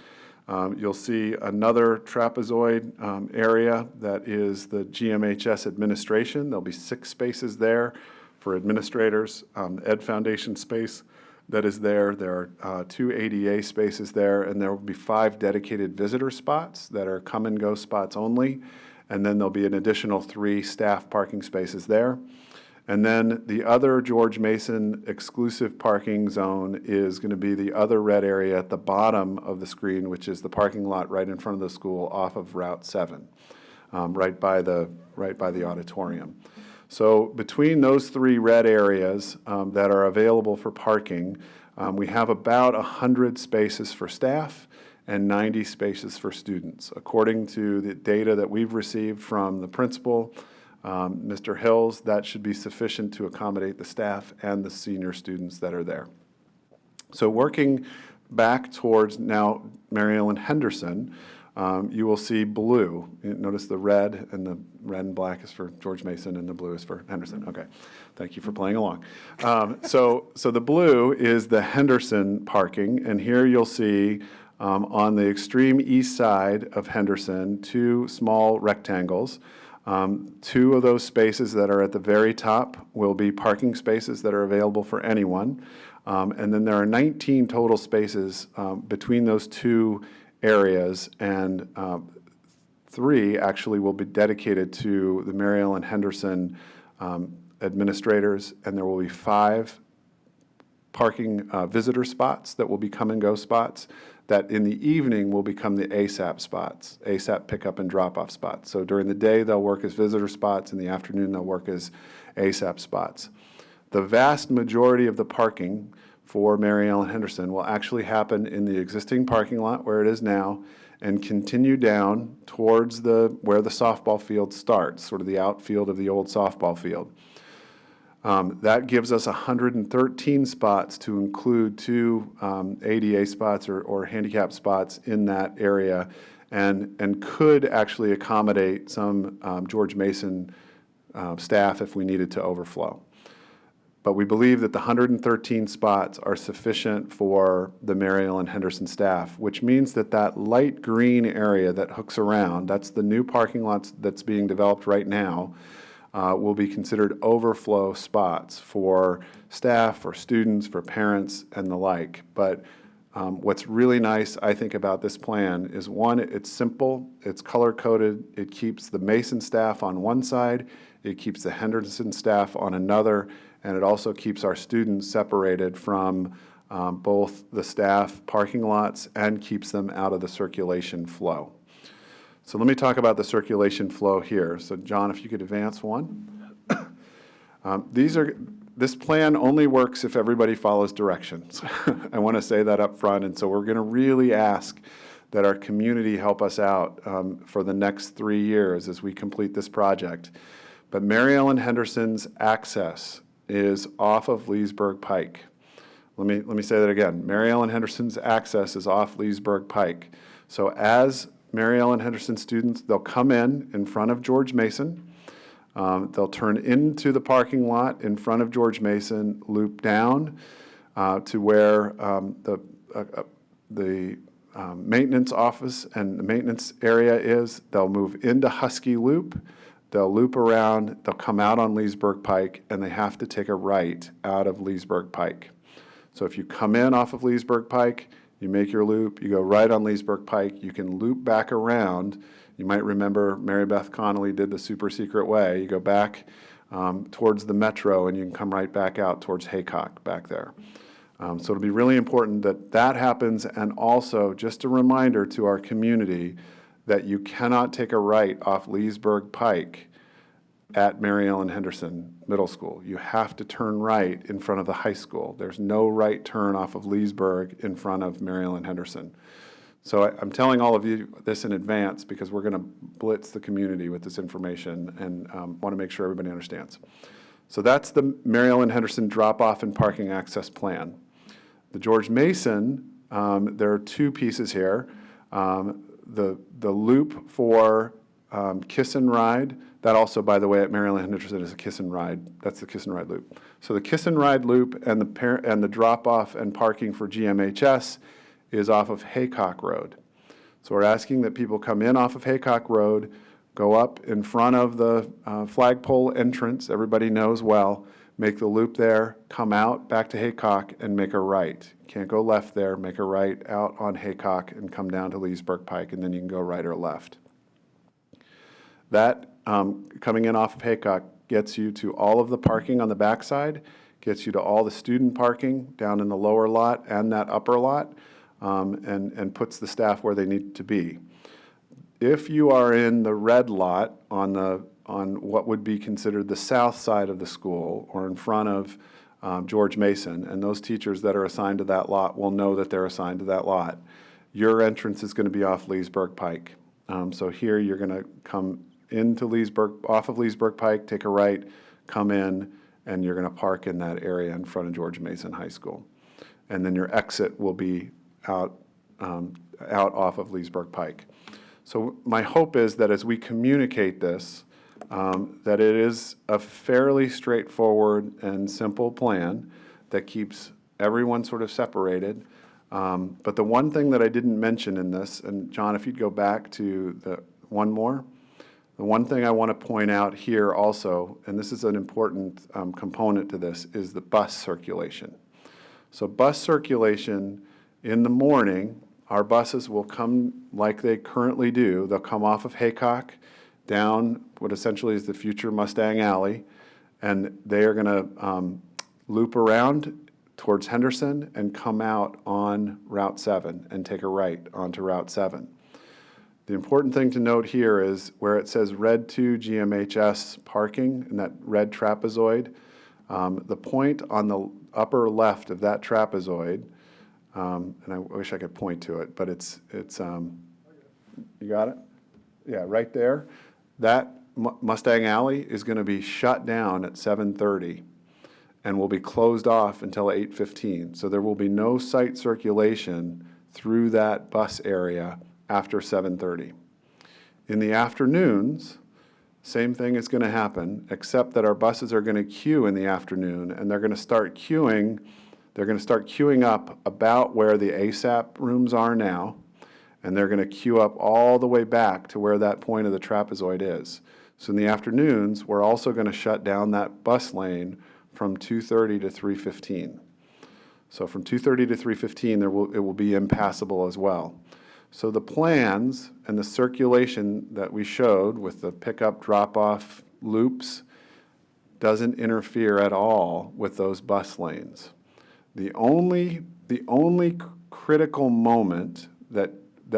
You'll see another trapezoid area that is the GMHS administration. There'll be 6 spaces there for administrators. Ed Foundation space that is there. There are 2 ADA spaces there, and there will be 5 dedicated visitor spots that are come and go spots only. And then there'll be an additional 3 staff parking spaces there. And then the other George Mason exclusive parking zone is going to be the other red area at the bottom of the screen, which is the parking lot right in front of the school off of Route 7, right by the auditorium. So between those 3 red areas that are available for parking, we have about 100 spaces for staff and 90 spaces for students. According to the data that we've received from the principal, Mr. Hills, that should be sufficient to accommodate the staff and the senior students that are there. So working back towards now Mary Ellen Henderson, you will see blue. Notice the red and black is for George Mason and the blue is for Henderson. Okay, thank you for playing along. So the blue is the Henderson parking, and here you'll see on the extreme east side of Henderson 2 small rectangles. 2 of those spaces that are at the very top will be parking spaces that are available for anyone. And then there are 19 total spaces between those 2 areas, and 3 actually will be dedicated to the Mary Ellen Henderson administrators, and there will be 5 parking visitor spots that will be come-and-go spots that in the evening will become the ASAP spots, ASAP pickup and drop-off spots. So during the day, they'll work as visitor spots. In the afternoon, they'll work as ASAP spots. The vast majority of the parking for Mary Ellen Henderson will actually happen in the existing parking lot where it is now and continue down towards where the softball field starts, sort of the outfield of the old softball field. That gives us 113 spots to include 2 ADA spots or handicap spots in that area, and could actually accommodate some George Mason staff if we needed to overflow. But we believe that the 113 spots are sufficient for the Mary Ellen Henderson staff, which means that that light green area that hooks around, that's the new parking lots that's being developed right now, will be considered overflow spots for staff, for students, for parents, and the like. But what's really nice, I think, about this plan is, one, it's simple, it's color-coded, it keeps the Mason staff on one side, it keeps the Henderson staff on another, and it also keeps our students separated from both the staff parking lots and keeps them out of the circulation flow. So let me talk about the circulation flow here. So John, if you could advance one. This plan only works if everybody follows directions. I want to say that up front, and so we're going to really ask that our community help us out for the next 3 years as we complete this project. But Mary Ellen Henderson's access is off of Leesburg Pike. Let me say that again. Mary Ellen Henderson's access is off Leesburg Pike. So as Mary Ellen Henderson students, they'll come in front of George Mason. They'll turn into the parking lot in front of George Mason, loop down to where the maintenance office and the maintenance area is. They'll move into Husky Loop. They'll loop around. They'll come out on Leesburg Pike, and they have to take a right out of Leesburg Pike. So if you come in off of Leesburg Pike, you make your loop, you go right on Leesburg Pike, you can loop back around. You might remember Mary Beth Connolly did the super secret way. You go back towards the metro and you can come right back out towards Haycock back there. So it'll be really important that that happens, and also just a reminder to our community that you cannot take a right off Leesburg Pike at Mary Ellen Henderson Middle School. You have to turn right in front of the high school. There's no right turn off of Leesburg in front of Mary Ellen Henderson. So I'm telling all of you this in advance because we're going to blitz the community with this information and want to make sure everybody understands. So that's the Mary Ellen Henderson drop-off and parking access plan. The George Mason, there are 2 pieces here. The loop for Kiss and Ride. That also, by the way, at Mary Ellen Henderson is a Kiss and Ride. That's the Kiss and Ride loop. So the Kiss and Ride loop and the drop-off and parking for GMHS is off of Haycock Road. So we're asking that people come in off of Haycock Road, go up in front of the flagpole entrance, everybody knows well, make the loop there, come out back to Haycock and make a right. Can't go left there, make a right out on Haycock and come down to Leesburg Pike, and then you can go right or left. That coming in off of Haycock gets you to all of the parking on the backside, gets you to all the student parking down in the lower lot and that upper lot, and puts the staff where they need to be. If you are in the red lot on what would be considered the south side of the school or in front of George Mason, and those teachers that are assigned to that lot will know that they're assigned to that lot, your entrance is going to be off Leesburg Pike. So here you're going to come into Leesburg, off of Leesburg Pike, take a right, come in, and you're going to park in that area in front of George Mason High School. And then your exit will be out off of Leesburg Pike. So my hope is that as we communicate this, that it is a fairly straightforward and simple plan that keeps everyone sort of separated. But the one thing that I didn't mention in this, and John, if you'd go back to the one more, The one thing I want to point out here also, and this is an important component to this, is the bus circulation. So bus circulation in the morning, our buses will come like they currently do. They'll come off of Haycock down what essentially is the future Mustang Alley, and they are going to loop around towards Henderson and come out on Route 7 and take a right onto Route 7. The important thing to note here is where it says Red 2 GMHS parking and that red trapezoid, the point on the upper left of that trapezoid, and I wish I could point to it, but it's you got it? Yeah, right there. That Mustang Alley is going to be shut down at 7:30 and will be closed off until 8:15. So there will be no site circulation through that bus area after 7:30. In the afternoons, same thing is going to happen, except that our buses are going to queue in the afternoon, and they're going to start queuing. They're going to start queuing up about where the ASAP rooms are now, and they're going to queue up all the way back to where that point of the trapezoid is. So in the afternoons, we're also going to shut down that bus lane from 2:30 to 3:15. So from 2:30 to 3:15, it will be impassable as well. So the plans and the circulation that we showed with the pickup drop-off loops doesn't interfere at all with those bus lanes. The only critical moment that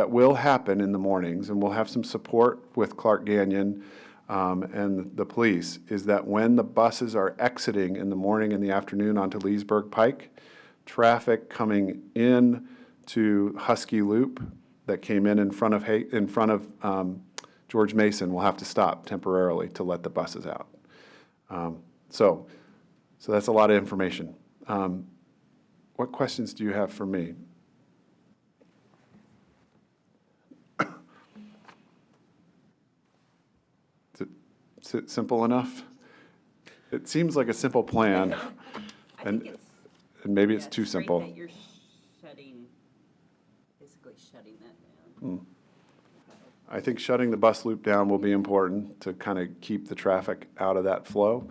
will happen in the mornings, and we'll have some support with Clark Gagnon and the police, is that when the buses are exiting in the morning and the afternoon onto Leesburg Pike, traffic coming in to Husky Loop that came in front of George Mason will have to stop temporarily to let the buses out. So that's a lot of information. What questions do you have for me? Is it simple enough? It seems like a simple plan, and maybe it's too simple. You're basically shutting that down. I think shutting the bus loop down will be important to kind of keep the traffic out of that flow.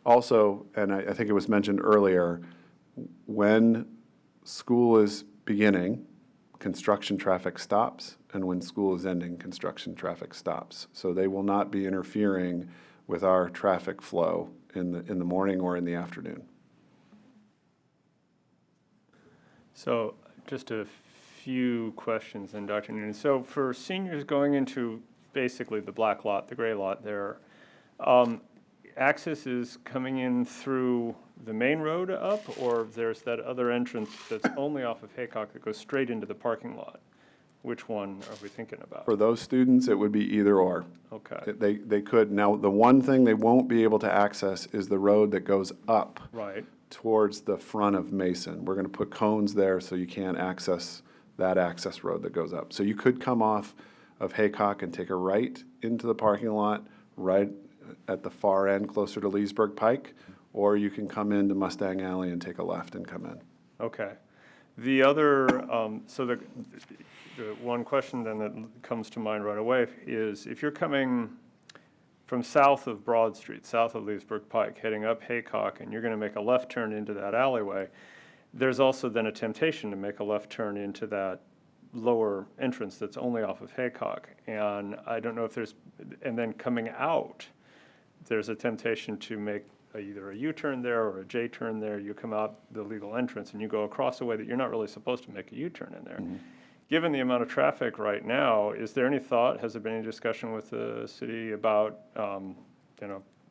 Also, and I think it was mentioned earlier, when school is beginning, construction traffic stops, and when school is ending, construction traffic stops. So they will not be interfering with our traffic flow in the morning or in the afternoon. So just a few questions then, Dr. Noonan. So for seniors going into basically the black lot, the gray lot there, access is coming in through the main road up, or there's that other entrance that's only off of Haycock that goes straight into the parking lot? Which one are we thinking about? For those students, it would be either or. Okay. They could. Now, the one thing they won't be able to access is the road that goes up Right. towards the front of Mason. We're going to put cones there so you can't access that access road that goes up. So you could come off of Haycock and take a right into the parking lot right at the far end closer to Leesburg Pike, or you can come into Mustang Alley and take a left and come in. Okay. The other, so the one question then that comes to mind right away is if you're coming from south of Broad Street, south of Leesburg Pike, heading up Haycock, and you're going to make a left turn into that alleyway, there's also then a temptation to make a left turn into that lower entrance that's only off of Haycock. And I don't know if there's, and then coming out, there's a temptation to make either a U-turn there or a J-turn there. You come out the legal entrance and you go across a way that you're not really supposed to make a U-turn in there. Mm-hmm. Given the amount of traffic right now, is there any thought, has there been any discussion with the city about,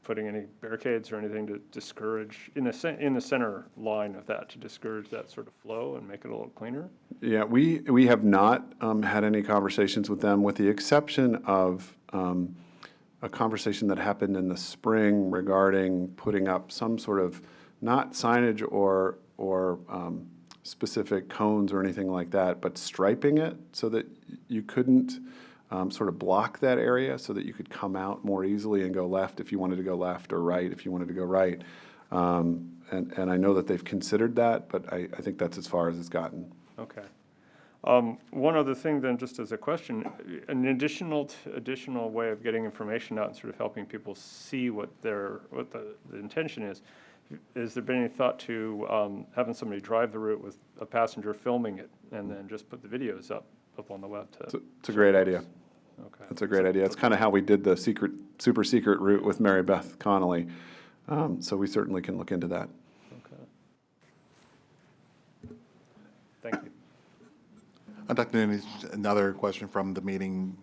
putting any barricades or anything to discourage, in the center line of that, to discourage that sort of flow and make it a little cleaner? Yeah, we have not had any conversations with them, with the exception of a conversation that happened in the spring regarding putting up some sort of, not signage or specific cones or anything like that, but striping it so that you couldn't sort of block that area, so that you could come out more easily and go left if you wanted to go left, or right if you wanted to go right. And I know that they've considered that, but I think that's as far as it's gotten. Okay. One other thing then, just as a question, an additional way of getting information out and sort of helping people see what the intention is there been any thought to having somebody drive the route with a passenger filming it and then just put the videos up on the web? It's a great idea. Okay. That's a great idea. It's kind of how we did the super secret route with Mary Beth Connolly. So we certainly can look into that. Okay. Thank you. Dr. Nunes, another question from the meeting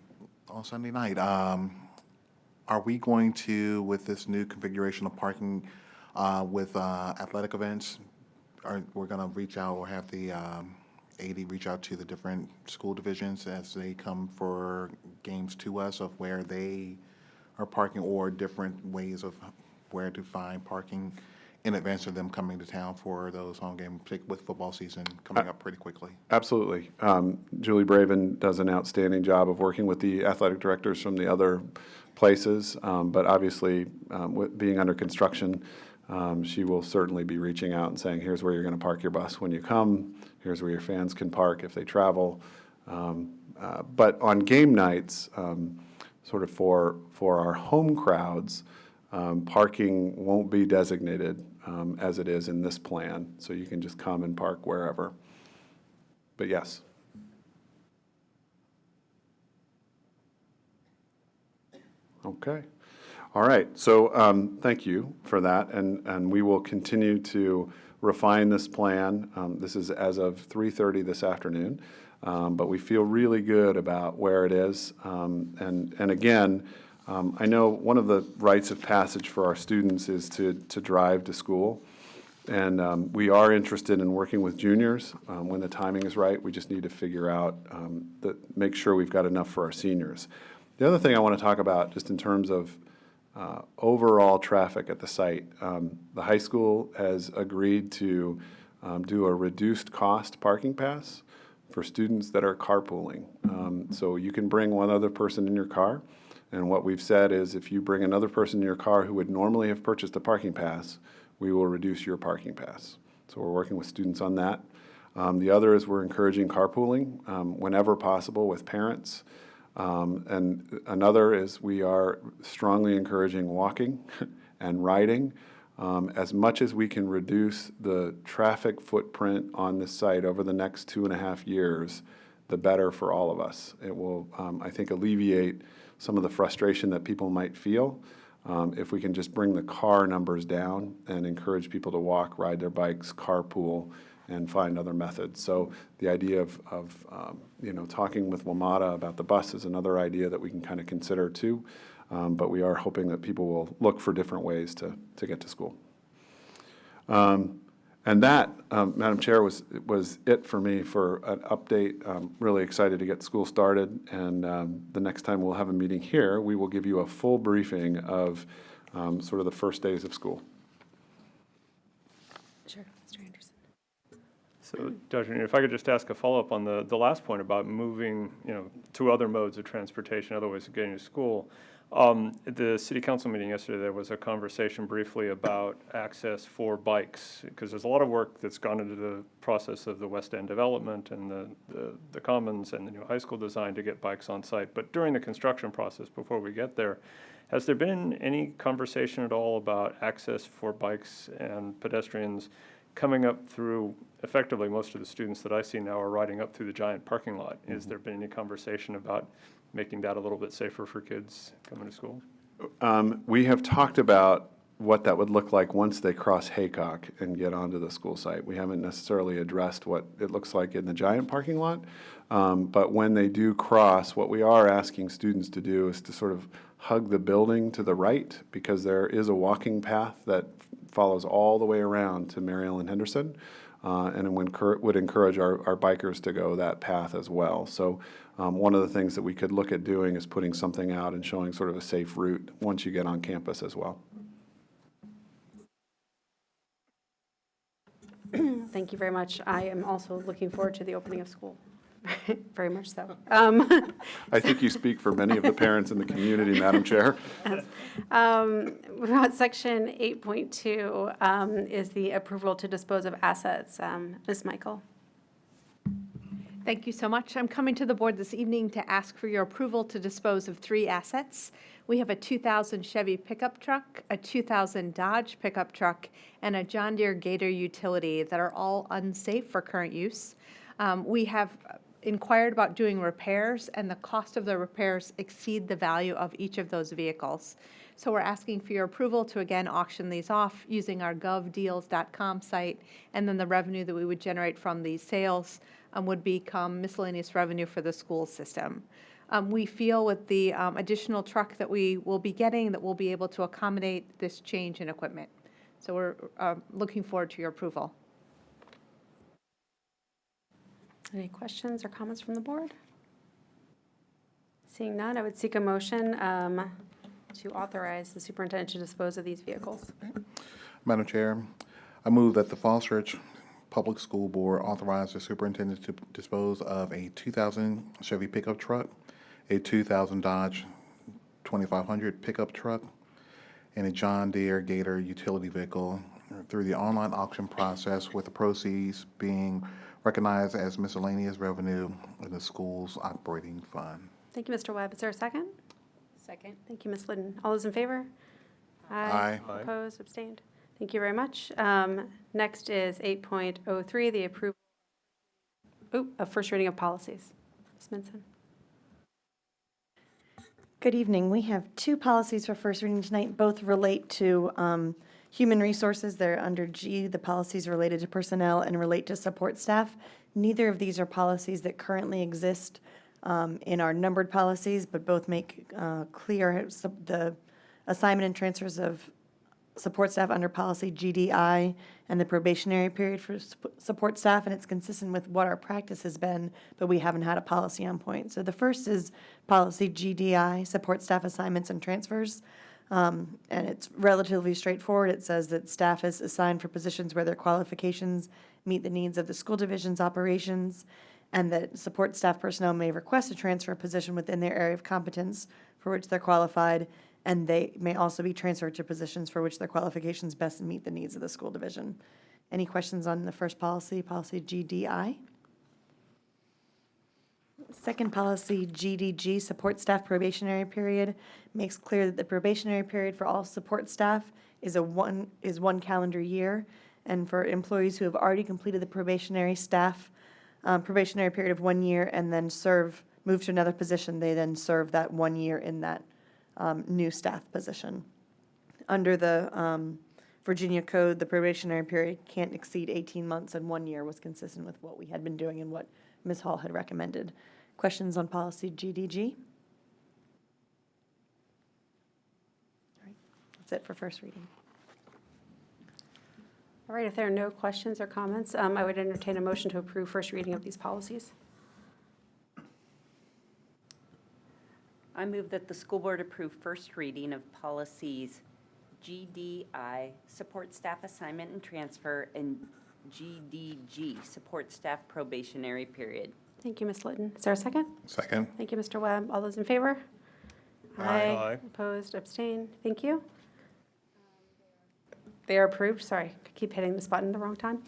on Sunday night. Are we going to, with this new configuration of parking with athletic events, we're going to reach out or have the AD reach out to the different school divisions as they come for games to us of where they are parking or different ways of where to find parking in advance of them coming to town for those home games with football season coming up pretty quickly? Absolutely. Julie Braven does an outstanding job of working with the athletic directors from the other places, but obviously with being under construction, she will certainly be reaching out and saying, here's where you're going to park your bus when you come, here's where your fans can park if they travel. But on game nights, sort of for our home crowds, parking won't be designated as it is in this plan, so you can just come and park wherever. But yes. Okay. All right. So thank you for that, and we will continue to refine this plan. This is as of 3:30 this afternoon, but we feel really good about where it is. And again, I know one of the rites of passage for our students is to drive to school. And we are interested in working with juniors when the timing is right. We just need to figure out, make sure we've got enough for our seniors. The other thing I want to talk about, just in terms of overall traffic at the site, the high school has agreed to do a reduced cost parking pass for students that are carpooling. So you can bring one other person in your car. And what we've said is if you bring another person in your car who would normally have purchased a parking pass, we will reduce your parking pass. So we're working with students on that. The other is we're encouraging carpooling whenever possible with parents. And another is we are strongly encouraging walking and riding. As much as we can reduce the traffic footprint on this site over the next 2.5 years, the better for all of us. It will, I think, alleviate some of the frustration that people might feel if we can just bring the car numbers down and encourage people to walk, ride their bikes, carpool, and find other methods. So the idea of talking with WMATA about the bus is another idea that we can kind of consider too. But we are hoping that people will look for different ways to get to school. And that, Madam Chair, was it for me for an update. I'm really excited to get school started, and the next time we'll have a meeting here, we will give you a full briefing of sort of the first days of school. Sure, Mr. Anderson. So, Dr. Nunes, if I could just ask a follow-up on the last point about moving, to other modes of transportation, other ways of getting to school. At the city council meeting yesterday, there was a conversation briefly about access for bikes, because there's a lot of work that's gone into the process of the West End development and the commons and the new high school design to get bikes on site. But during the construction process, before we get there, has there been any conversation at all about access for bikes and pedestrians coming up through, effectively most of the students that I see now are riding up through the giant parking lot? Mm-hmm. Has there been any conversation about making that a little bit safer for kids coming to school? We have talked about what that would look like once they cross Haycock and get onto the school site. We haven't necessarily addressed what it looks like in the giant parking lot, but when they do cross, what we are asking students to do is to sort of hug the building to the right, because there is a walking path that follows all the way around to Mary Ellen Henderson, and would encourage our bikers to go that path as well. So one of the things that we could look at doing is putting something out and showing sort of a safe route once you get on campus as well. Thank you very much. I am also looking forward to the opening of school. Very much so. I think you speak for many of the parents in the community, Madam Chair. Yes. Section 8.2 is the approval to dispose of assets. Ms. Michael. Thank you so much. I'm coming to the board this evening to ask for your approval to dispose of 3 assets. We have a 2000 Chevy pickup truck, a 2000 Dodge pickup truck, and a John Deere Gator utility that are all unsafe for current use. We have inquired about doing repairs, and the cost of the repairs exceed the value of each of those vehicles. So we're asking for your approval to again auction these off using our govdeals.com site, and then the revenue that we would generate from these sales would become miscellaneous revenue for the school system. We feel with the additional truck that we will be getting that we'll be able to accommodate this change in equipment. So we're looking forward to your approval. Any questions or comments from the board? Seeing none, I would seek a motion to authorize the superintendent to dispose of these vehicles. Madam Chair, I move that the Falls Church Public School Board authorize the superintendent to dispose of a 2000 Chevy pickup truck, a 2000 Dodge 2500 pickup truck, and a John Deere Gator utility vehicle through the online auction process, with the proceeds being recognized as miscellaneous revenue in the school's operating fund. Thank you, Mr. Webb. Is there a second? Second. Thank you, Ms. Liddon. All those in favor? Aye. Opposed, abstained? Thank you very much. Next is 8.03, the approval of first reading of policies. Ms. Minson. Good evening. We have 2 policies for first reading tonight. Both relate to human resources. They're under G, the policies related to personnel, and relate to support staff. Neither of these are policies that currently exist in our numbered policies, but both make clear the assignment and transfers of support staff under policy GDI and the probationary period for support staff, and it's consistent with what our practice has been, but we haven't had a policy on point. So the first is policy GDI, support staff assignments and transfers, and it's relatively straightforward. It says that staff is assigned for positions where their qualifications meet the needs of the school division's operations, and that support staff personnel may request a transfer position within their area of competence for which they're qualified, and they may also be transferred to positions for which their qualifications best meet the needs of the school division. Any questions on the first policy, policy GDI? Second policy, GDG, support staff probationary period, makes clear that the probationary period for all support staff is one calendar year, and for employees who have already completed the probationary period of 1 year and then move to another position, they then serve that 1 year in that new staff position. Under the Virginia Code, the probationary period can't exceed 18 months, and 1 year was consistent with what we had been doing and what Ms. Hall had recommended. Questions on policy GDG? All right, that's it for first reading. All right, if there are no questions or comments, I would entertain a motion to approve first reading of these policies. I move that the school board approve first reading of policies GDI, support staff assignment and transfer, and GDG, support staff probationary period. Thank you, Ms. Liddon. Is there a second? Second. Thank you, Mr. Webb. All those in favor? Aye. Opposed, abstained? Thank you. They are approved. Sorry, I keep hitting this button the wrong time.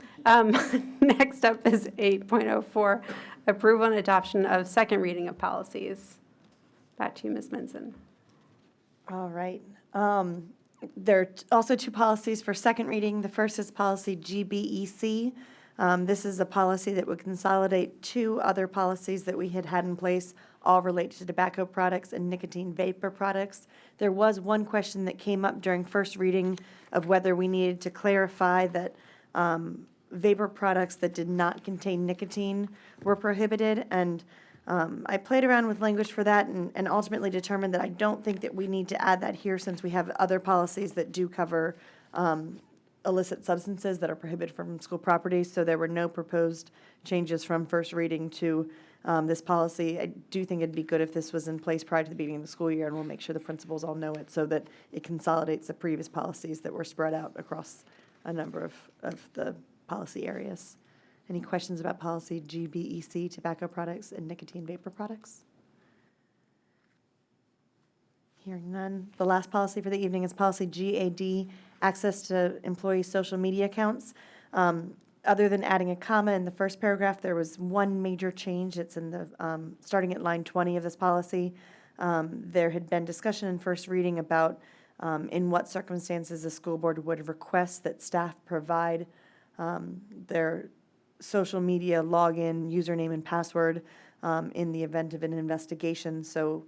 Next up is 8.04, approval and adoption of second reading of policies. Back to you, Ms. Minson. All right. There are also 2 policies for second reading. The first is policy GBEC. This is a policy that would consolidate 2 other policies that we had in place, all related to tobacco products and nicotine vapor products. There was one question that came up during first reading of whether we needed to clarify that vapor products that did not contain nicotine were prohibited, and I played around with language for that and ultimately determined that I don't think that we need to add that here, since we have other policies that do cover illicit substances that are prohibited from school property. So there were no proposed changes from first reading to this policy. I do think it'd be good if this was in place prior to the beginning of the school year, and we'll make sure the principals all know it so that it consolidates the previous policies that were spread out across a number of the policy areas. Any questions about policy GBEC, tobacco products and nicotine vapor products? Hearing none. The last policy for the evening is policy GAD, access to employee social media accounts. Other than adding a comma in the first paragraph, there was one major change. It's in the, starting at line 20 of this policy. There had been discussion in first reading about in what circumstances the school board would request that staff provide their social media login, username, and password in the event of an investigation. So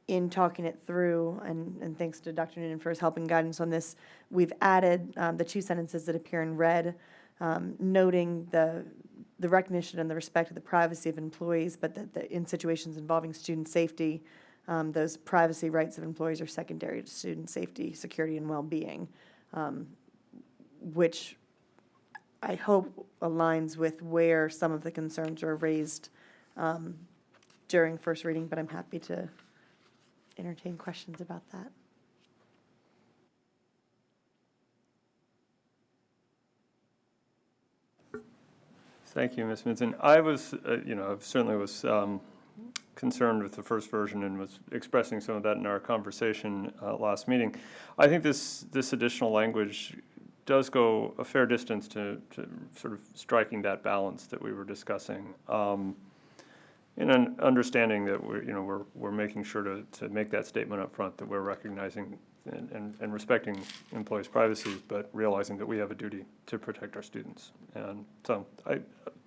in talking it through, and thanks to Dr. Noonan for his help and guidance on this, we've added the two sentences that appear in red, noting the recognition and the respect of the privacy of employees, but that in situations involving student safety, those privacy rights of employees are secondary to student safety, security, and well-being, which I hope aligns with where some of the concerns were raised during first reading, but I'm happy to entertain questions about that. Thank you, Ms. Minton. I was, certainly was concerned with the first version and was expressing some of that in our conversation last meeting. I think this additional language does go a fair distance to sort of striking that balance that we were discussing. In an understanding that we're making sure to make that statement up front, that we're recognizing and respecting employees' privacy, but realizing that we have a duty to protect our students. And so I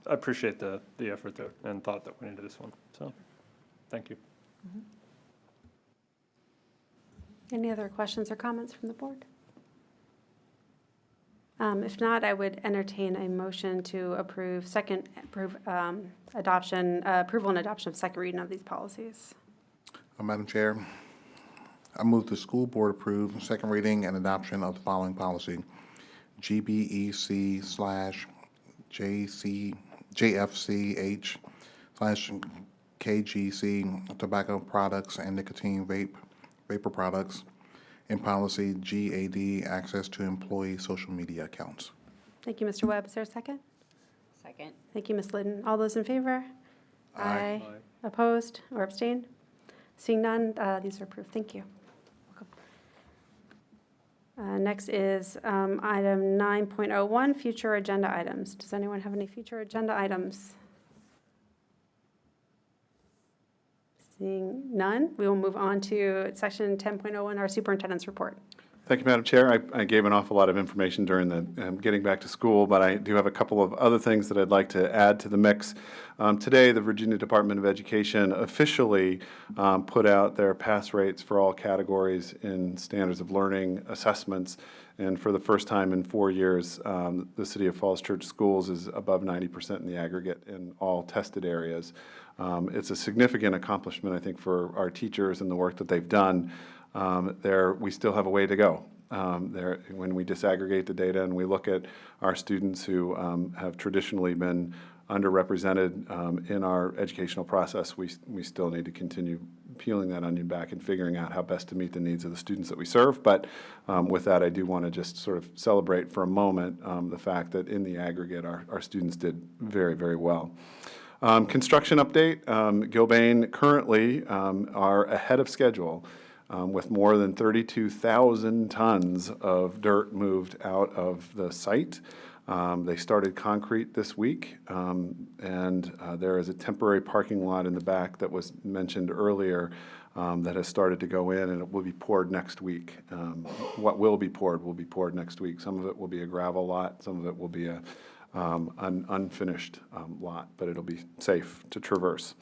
appreciate the effort and thought that went into this one. So thank you. Any other questions or comments from the board? If not, I would entertain a motion to approval and adoption of second reading of these policies. Madam Chair, I move the school board approve second reading and adoption of the following policy: GBEC/JFCH/KGC, tobacco products and nicotine vapor products, and policy GAD, access to employee social media accounts. Thank you, Mr. Webb. Is there a second? Second. Thank you, Ms. Liddon. All those in favor? Aye. Opposed or abstained? Seeing none, these are approved. Thank you. Next is item 9.01, future agenda items. Does anyone have any future agenda items? Seeing none, we will move on to section 10.01, our superintendent's report. Thank you, Madam Chair. I gave an awful lot of information during the getting back to school, but I do have a couple of other things that I'd like to add to the mix. Today, the Virginia Department of Education officially put out their pass rates for all categories in standards of learning assessments. And for the first time in 4 years, the City of Falls Church Schools is above 90% in the aggregate in all tested areas. It's a significant accomplishment, I think, for our teachers and the work that they've done. We still have a way to go. When we disaggregate the data and we look at our students who have traditionally been underrepresented in our educational process, we still need to continue peeling that onion back and figuring out how best to meet the needs of the students that we serve. But with that, I do want to just sort of celebrate for a moment the fact that in the aggregate, our students did very, very well. Construction update, Gilbane currently are ahead of schedule with more than 32,000 tons of dirt moved out of the site. They started concrete this week, and there is a temporary parking lot in the back that was mentioned earlier that has started to go in, and it will be poured next week. What will be poured next week. Some of it will be a gravel lot, some of it will be an unfinished lot, but it'll be safe to traverse.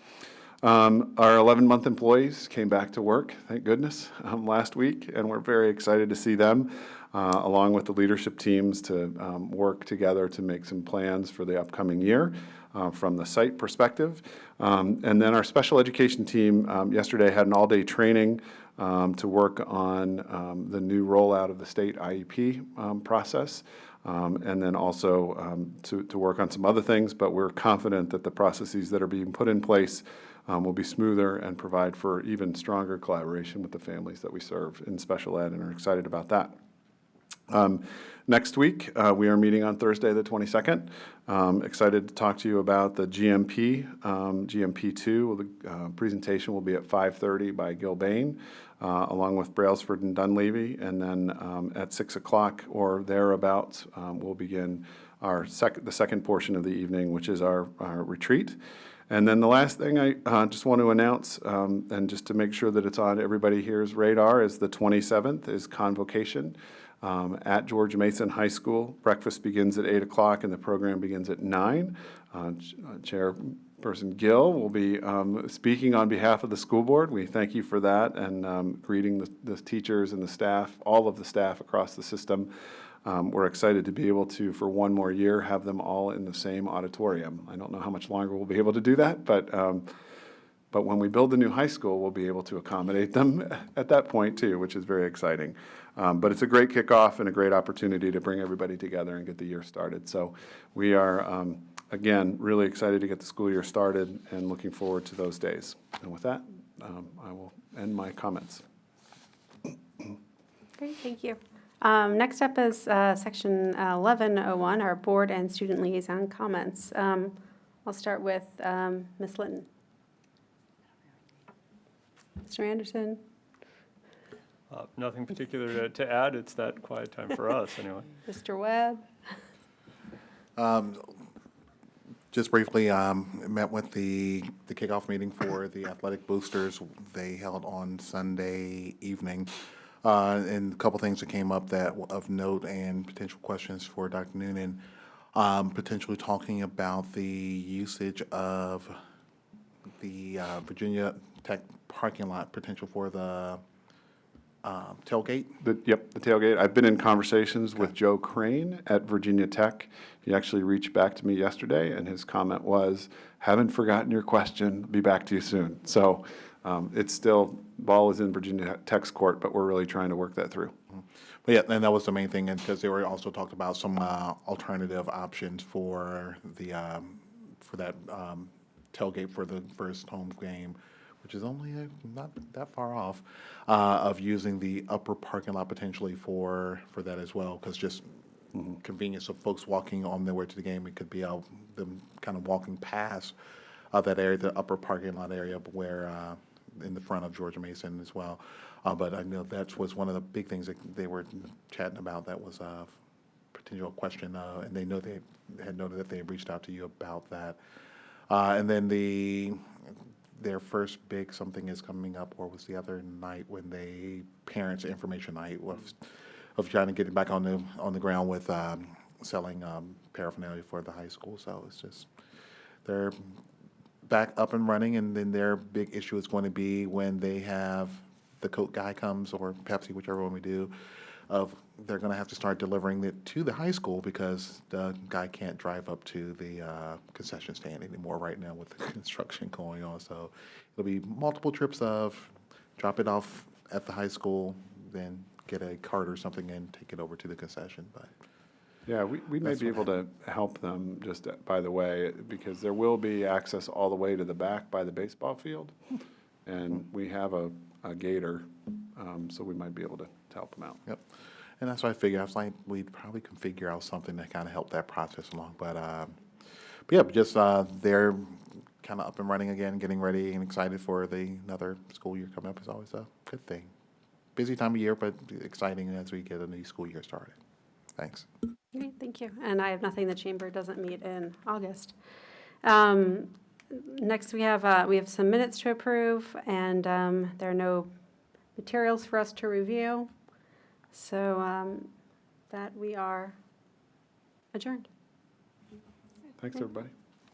Our 11-month employees came back to work, thank goodness, last week, and we're very excited to see them, along with the leadership teams, to work together to make some plans for the upcoming year from the site perspective. And then our special education team yesterday had an all-day training to work on the new rollout of the state IEP process. And then also to work on some other things, but we're confident that the processes that are being put in place will be smoother and provide for even stronger collaboration with the families that we serve in special ed, and are excited about that. Next week, we are meeting on Thursday, the 22nd. Excited to talk to you about the GMP, GMP2. The presentation will be at 5:30 by Gilbane, along with Brailsford and Dunleavy. And then at 6 o'clock or thereabouts, we'll begin the second portion of the evening, which is our retreat. And then the last thing I just want to announce, and just to make sure that it's on everybody here's radar, is the 27th is convocation at George Mason High School. Breakfast begins at 8 o'clock and the program begins at 9. Chairperson Gill will be speaking on behalf of the school board. We thank you for that, and greeting the teachers and the staff, all of the staff across the system. We're excited to be able to, for one more year, have them all in the same auditorium. I don't know how much longer we'll be able to do that, but when we build the new high school, we'll be able to accommodate them at that point too, which is very exciting. But it's a great kickoff and a great opportunity to bring everybody together and get the year started. So we are, again, really excited to get the school year started and looking forward to those days. And with that, I will end my comments. Great, thank you. Next up is section 1101, our board and student liaison comments. I'll start with Ms. Litton. Mr. Anderson? Nothing particular to add. It's that quiet time for us, anyway. Mr. Webb? Just briefly, met with the kickoff meeting for the athletic boosters. They held on Sunday evening. And a couple things that came up that of note and potential questions for Dr. Noonan, potentially talking about the usage of the Virginia Tech parking lot, potential for the tailgate. The tailgate. I've been in conversations with Joe Crane at Virginia Tech. He actually reached back to me yesterday, and his comment was, "Haven't forgotten your question. Be back to you soon." So it's still, ball is in Virginia Tech's court, but we're really trying to work that through. But yeah, and that was the main thing, and because they were also talked about some alternative options for the for that tailgate for the first home game, which is only not that far off, of using the upper parking lot potentially for that as well, because just convenience of folks walking on their way to the game, it could be them kind of walking past that area, the upper parking lot area where in the front of George Mason as well. But I know that was one of the big things that they were chatting about. That was a potential question, and they had noted that they had reached out to you about that. And then their first big something is coming up, or was the other night when parents information night of trying to get it back on the ground with selling paraphernalia for the high school. So it's just they're back up and running, and then their big issue is going to be when they have the Coke guy comes, or Pepsi, whichever one we do, they're going to have to start delivering it to the high school because the guy can't drive up to the concession stand anymore right now with the construction going on. So it'll be multiple trips of drop it off at the high school, then get a cart or something and take it over to the concession. But yeah, we may be able to help them, just by the way, because there will be access all the way to the back by the baseball field. And we have a gator, so we might be able to help them out. Yep. And that's what I figured. I was like, we probably can figure out something to kind of help that process along. But yeah, just they're kind of up and running again, getting ready and excited for another school year coming up is always a good thing. Busy time of year, but exciting as we get a new school year started. Thanks. Okay, thank you. And I have nothing. The chamber doesn't meet in August. Next, we have some minutes to approve, and there are no materials for us to review. So that we are adjourned. Thanks, everybody.